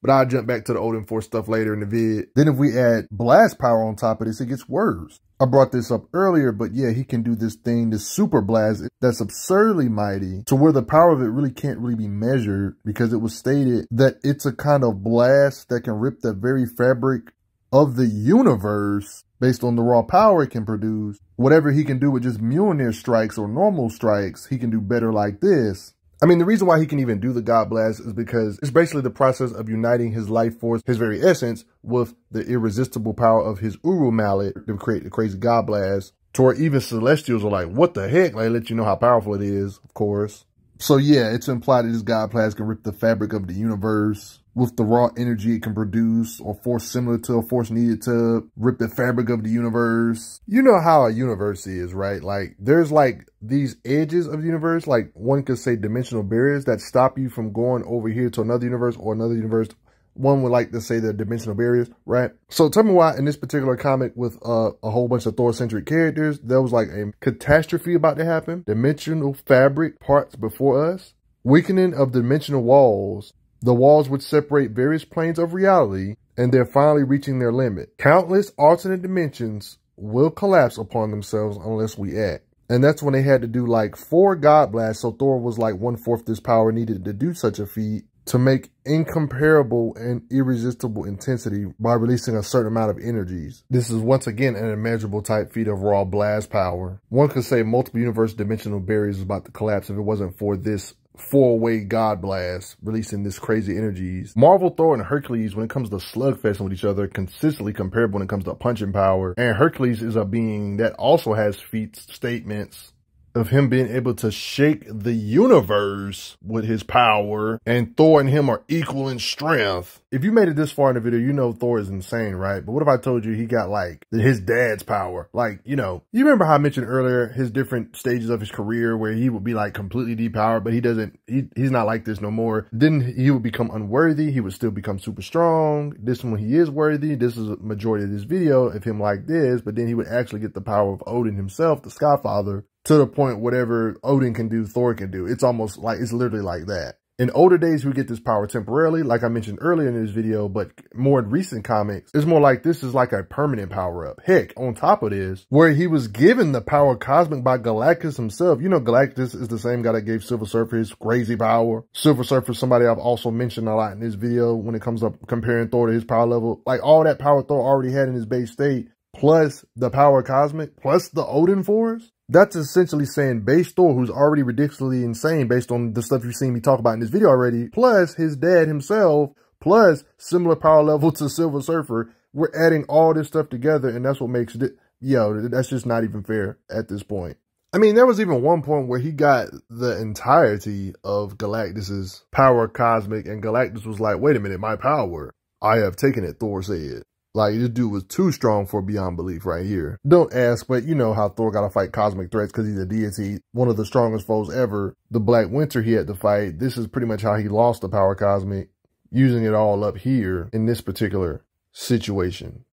But I'll jump back to the Odin Force stuff later in the vid. Then if we add blast power on top of this, it gets worse. I brought this up earlier, but yeah, he can do this thing, this super blast that's absurdly mighty, to where the power of it really can't really be measured, because it was stated that it's a kind of blast that can rip the very fabric of the universe based on the raw power it can produce. Whatever he can do with just Mjolnir strikes or normal strikes, he can do better like this. I mean, the reason why he can even do the God Blast is because it's basically the process of uniting his life force, his very essence, with the irresistible power of his Uru mallet to create the crazy God Blast. To where even Celestials are like, what the heck? Like, let you know how powerful it is, of course. So yeah, it's implied that this God Blast can rip the fabric of the universe with the raw energy it can produce, or force similar to a force needed to rip the fabric of the universe. You know how a universe is, right? Like, there's like these edges of the universe, like one could say dimensional barriers that stop you from going over here to another universe or another universe. One would like to say the dimensional barriers, right? So tell me why in this particular comic with a whole bunch of Thor-centric characters, there was like a catastrophe about to happen. Dimensional fabric parts before us. Weakening of dimensional walls. The walls which separate various planes of reality, and they're finally reaching their limit. Countless alternate dimensions will collapse upon themselves unless we act. And that's when they had to do like 4 God Blasts, so Thor was like 1/4 this power needed to do such a feat, to make incomparable and irresistible intensity by releasing a certain amount of energies. This is once again an immeasurable type feat of raw blast power. One could say multiple universe dimensional barriers is about to collapse if it wasn't for this 4-way God Blast, releasing this crazy energies. Marvel, Thor, and Hercules, when it comes to slugfesting with each other, consistently comparable when it comes to punching power. And Hercules is a being that also has feats, statements of him being able to shake the universe with his power, and Thor and him are equal in strength. If you made it this far in the video, you know Thor is insane, right? But what if I told you he got like his dad's power? Like, you know, you remember how I mentioned earlier his different stages of his career where he would be like completely depowered, but he's not like this no more. Then he would become unworthy. He would still become super strong. This one, he is worthy. This is a majority of this video of him like this, but then he would actually get the power of Odin himself, the Skyfather, to the point whatever Odin can do, Thor can do. It's almost like, it's literally like that. In older days, we get this power temporarily, like I mentioned earlier in this video, but more in recent comics, it's more like this is like a permanent power-up. Heck, on top of this, where he was given the power cosmic by Galactus himself. You know, Galactus is the same guy that gave Silver Surfer his crazy power. Silver Surfer is somebody I've also mentioned a lot in this video when it comes up comparing Thor to his power level. Like, all that power Thor already had in his base state, plus the power cosmic, plus the Odin Force. That's essentially saying base Thor, who's already ridiculously insane based on the stuff you've seen me talk about in this video already, plus his dad himself, plus similar power level to Silver Surfer. We're adding all this stuff together, and that's what makes it, that's just not even fair at this point. I mean, there was even one point where he got the entirety of Galactus's power cosmic, and Galactus was like, wait a minute, my power, I have taken it, Thor said. Like, this dude was too strong for beyond belief right here. Don't ask, but you know how Thor got to fight cosmic threats because he's a deity. One of the strongest foes ever. The Black Winter he had to fight. This is pretty much how he lost the power cosmic, using it all up here in this particular situation.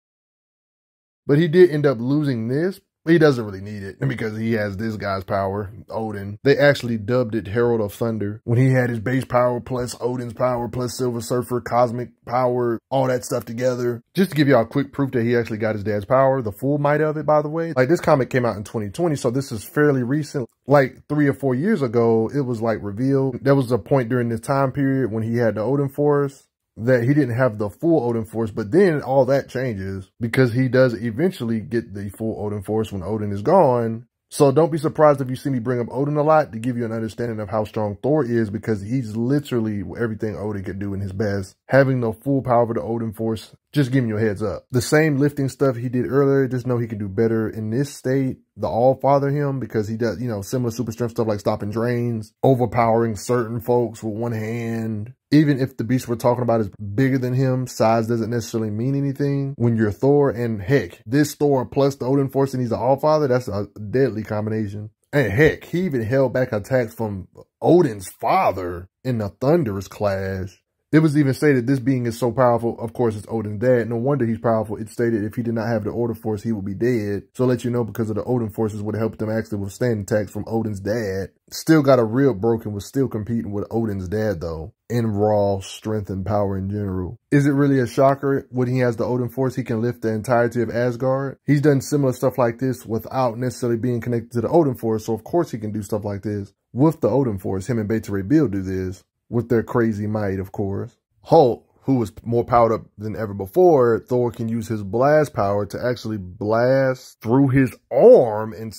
But he did end up losing this. He doesn't really need it because he has this guy's power, Odin. They actually dubbed it Herald of Thunder when he had his base power plus Odin's power plus Silver Surfer, cosmic power, all that stuff together. Just to give y'all a quick proof that he actually got his dad's power, the full might of it, by the way. Like, this comic came out in 2020, so this is fairly recent. Like 3 or 4 years ago, it was like revealed. There was a point during this time period when he had the Odin Force that he didn't have the full Odin Force, but then all that changes because he does eventually get the full Odin Force when Odin is gone. So don't be surprised if you see me bring up Odin a lot to give you an understanding of how strong Thor is, because he's literally everything Odin could do in his best. Having the full power of the Odin Force, just giving you a heads up. The same lifting stuff he did earlier, just know he can do better in this state. The All-Father him, because he does, similar super strength stuff like stopping drains, overpowering certain folks with one hand. Even if the beast we're talking about is bigger than him, size doesn't necessarily mean anything when you're Thor. And heck, this Thor plus the Odin Force and he's the All-Father, that's a deadly combination. And heck, he even held back attacks from Odin's father in the Thunderous Clash. It was even stated this being is so powerful, of course it's Odin's dad. No wonder he's powerful. It stated if he did not have the Odin Force, he would be dead. So I'll let you know, because of the Odin Forces would have helped him actually withstand attacks from Odin's dad. Still got a real broken, was still competing with Odin's dad though, in raw strength and power in general. Is it really a shocker when he has the Odin Force, he can lift the entirety of Asgard? He's done similar stuff like this without necessarily being connected to the Odin Force, so of course he can do stuff like this. With the Odin Force, him and Beta Ray Bill do this with their crazy might, of course. Hulk, who was more powered up than ever before, Thor can use his blast power to actually blast through his arm and,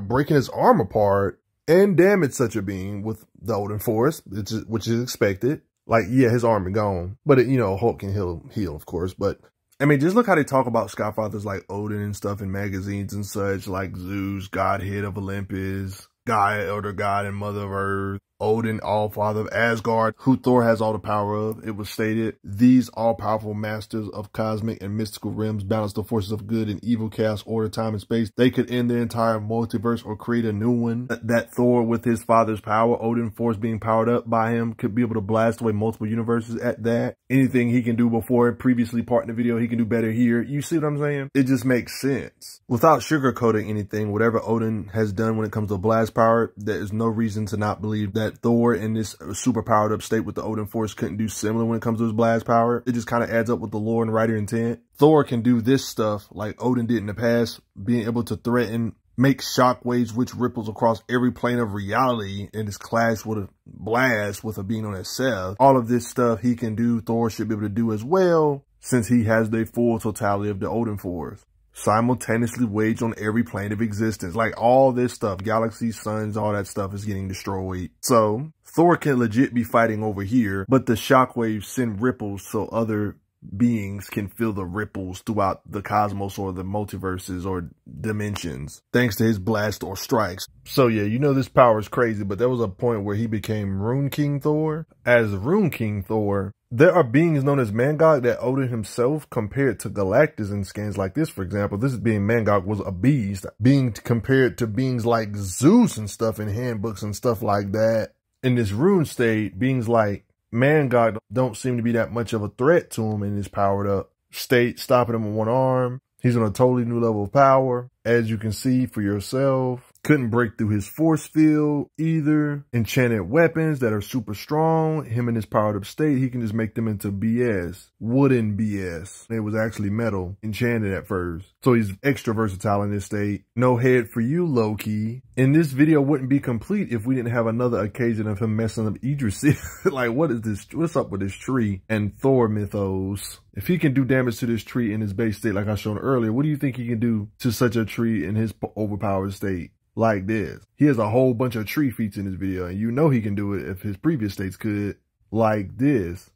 breaking his arm apart and damage such a being with the Odin Force, which is expected. Like, yeah, his arm is gone, but Hulk can heal, of course. But I mean, just look how they talk about Skyfathers like Odin and stuff in magazines and such, like Zeus, Godhead of Olympus, God, Elder God and Mother of Earth, Odin, All-Father of Asgard, who Thor has all the power of. It was stated, these all-powerful masters of cosmic and mystical realms balance the forces of good and evil, chaos, order, time, and space. They could end the entire multiverse or create a new one. That Thor, with his father's power, Odin Force being powered up by him, could be able to blast away multiple universes at that. Anything he can do before, previously part in the video, he can do better here. You see what I'm saying? It just makes sense. Without sugarcoating anything, whatever Odin has done when it comes to blast power, there is no reason to not believe that Thor in this super powered up state with the Odin Force couldn't do similar when it comes to his blast power. It just kind of adds up with the lore and writer intent. Thor can do this stuff like Odin did in the past, being able to threaten, make shockwaves which ripples across every plane of reality and is clashed with a blast with a being on itself. All of this stuff he can do, Thor should be able to do as well, since he has the full totality of the Odin Force. Simultaneously wage on every plane of existence. Like all this stuff, galaxies, suns, all that stuff is getting destroyed. So Thor can legit be fighting over here, but the shockwaves send ripples so other beings can feel the ripples throughout the cosmos or the multiverses or dimensions, thanks to his blast or strikes. So yeah, this power is crazy, but there was a point where he became Rune King Thor. As Rune King Thor, there are beings known as Mangog that Odin himself compared to Galactus in scans like this, for example. This being Mangog was a beast, being compared to beings like Zeus and stuff in handbooks and stuff like that. In this rune state, beings like Mangog don't seem to be that much of a threat to him in his powered up state, stopping him with one arm. He's on a totally new level of power, as you can see for yourself. Couldn't break through his force field either. Enchanted weapons that are super strong. Him in his powered up state, he can just make them into BS. Wooden BS. It was actually metal, enchanted at first. So he's extra versatile in this state. No head for you, Loki. And this video wouldn't be complete if we didn't have another occasion of him messing up Idris. Like, what is this? What's up with this tree and Thor mythos? If he can do damage to this tree in his base state, like I showed earlier, what do you think he can do to such a tree in his overpowered state? Like this. He has a whole bunch of tree feats in this video, and he can do it if his previous states could. Like this.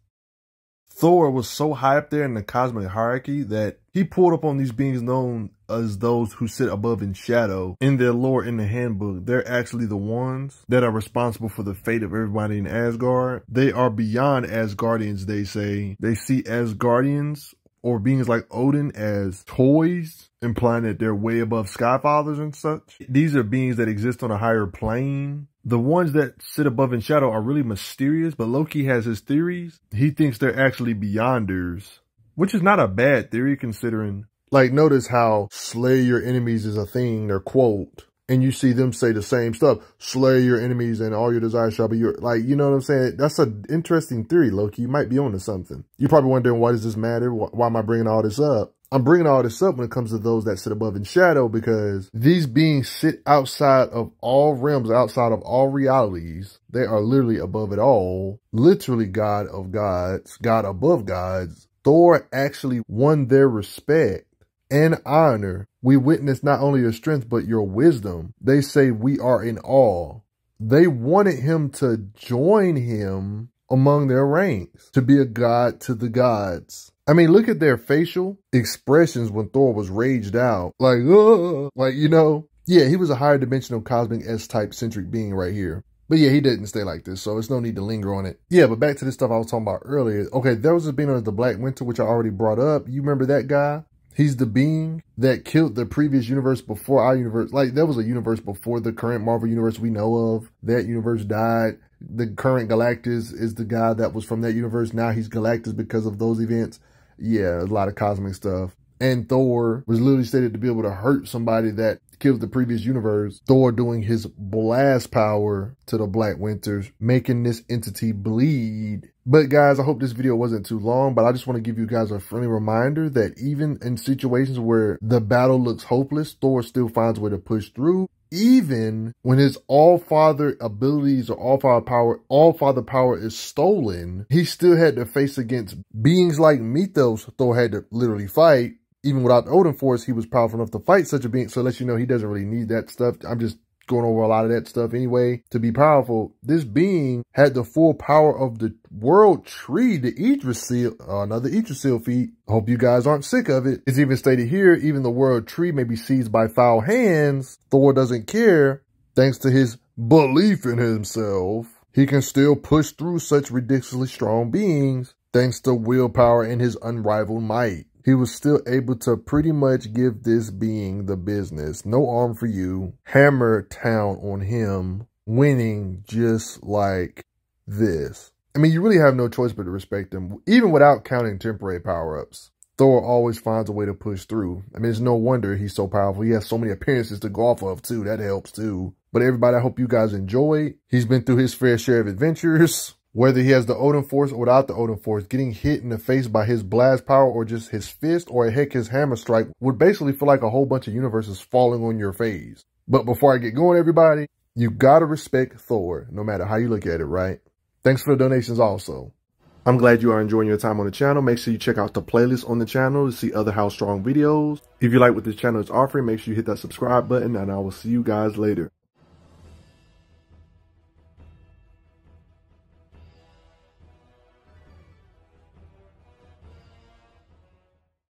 Thor was so high up there in the cosmic hierarchy that he pulled up on these beings known as those who sit above in shadow. In their lore in the handbook, they're actually the ones that are responsible for the fate of everybody in Asgard. They are beyond Asgardians, they say. They see Asgardians or beings like Odin as toys, implying that they're way above Skyfathers and such. These are beings that exist on a higher plane. The ones that sit above in shadow are really mysterious, but Loki has his theories. He thinks they're actually beyonders, which is not a bad theory considering, like, notice how slay your enemies is a thing, their quote. And you see them say the same stuff. Slay your enemies and all your desires shall be your, like, you know what I'm saying? That's an interesting theory, Loki. You might be onto something. You're probably wondering, why does this matter? Why am I bringing all this up? I'm bringing all this up when it comes to those that sit above in shadow, because these beings sit outside of all realms, outside of all realities. They are literally above it all. Literally God of gods, God above gods. Thor actually won their respect and honor. We witness not only your strength, but your wisdom. They say we are in awe. They wanted him to join him among their ranks, to be a god to the gods. I mean, look at their facial expressions when Thor was raged out. Like, yeah, he was a higher dimensional cosmic S-type centric being right here. But yeah, he didn't stay like this, so it's no need to linger on it. Yeah, but back to this stuff I was talking about earlier. Okay, there was a being known as the Black Winter, which I already brought up. You remember that guy? He's the being that killed the previous universe before our universe. Like, there was a universe before the current Marvel universe we know of. That universe died. The current Galactus is the guy that was from that universe. Now he's Galactus because of those events. Yeah, a lot of cosmic stuff. And Thor was literally stated to be able to hurt somebody that killed the previous universe. Thor doing his blast power to the Black Winters, making this entity bleed But guys, I hope this video wasn't too long, but I just want to give you guys a friendly reminder that even in situations where the battle looks hopeless, Thor still finds a way to push through. Even when his all-father abilities or all-father power is stolen, he still had to face against beings like Mythos. Thor had to literally fight. Even without the Odin Force, he was powerful enough to fight such a being. So it lets you know he doesn't really need that stuff. I'm just going over a lot of that stuff anyway. To be powerful, this being had the full power of the world tree, the Yggdrasil, another Yggdrasil feat. Hope you guys aren't sick of it. It's even stated here, even the world tree may be seized by foul hands. Thor doesn't care. Thanks to his belief in himself, he can still push through such ridiculously strong beings. Thanks to willpower and his unrivaled might, he was still able to pretty much give this being the business. No arm for you. Hammer town on him, winning just like this. I mean, you really have no choice but to respect him, even without counting temporary power-ups. Thor always finds a way to push through. I mean, it's no wonder he's so powerful. He has so many appearances to go off of, too. That helps, too. But everybody, I hope you guys enjoyed. He's been through his fair share of adventures. Whether he has the Odin Force or without the Odin Force, getting hit in the face by his blast power or just his fist or heck his hammer strike would basically feel like a whole bunch of universes falling on your face. But before I get going, everybody, you gotta respect Thor, no matter how you look at it, right? Thanks for the donations also. I'm glad you are enjoying your time on the channel. Make sure you check out the playlist on the channel to see other How Strong videos. If you like what this channel is offering, make sure you hit that subscribe button, and I will see you guys later.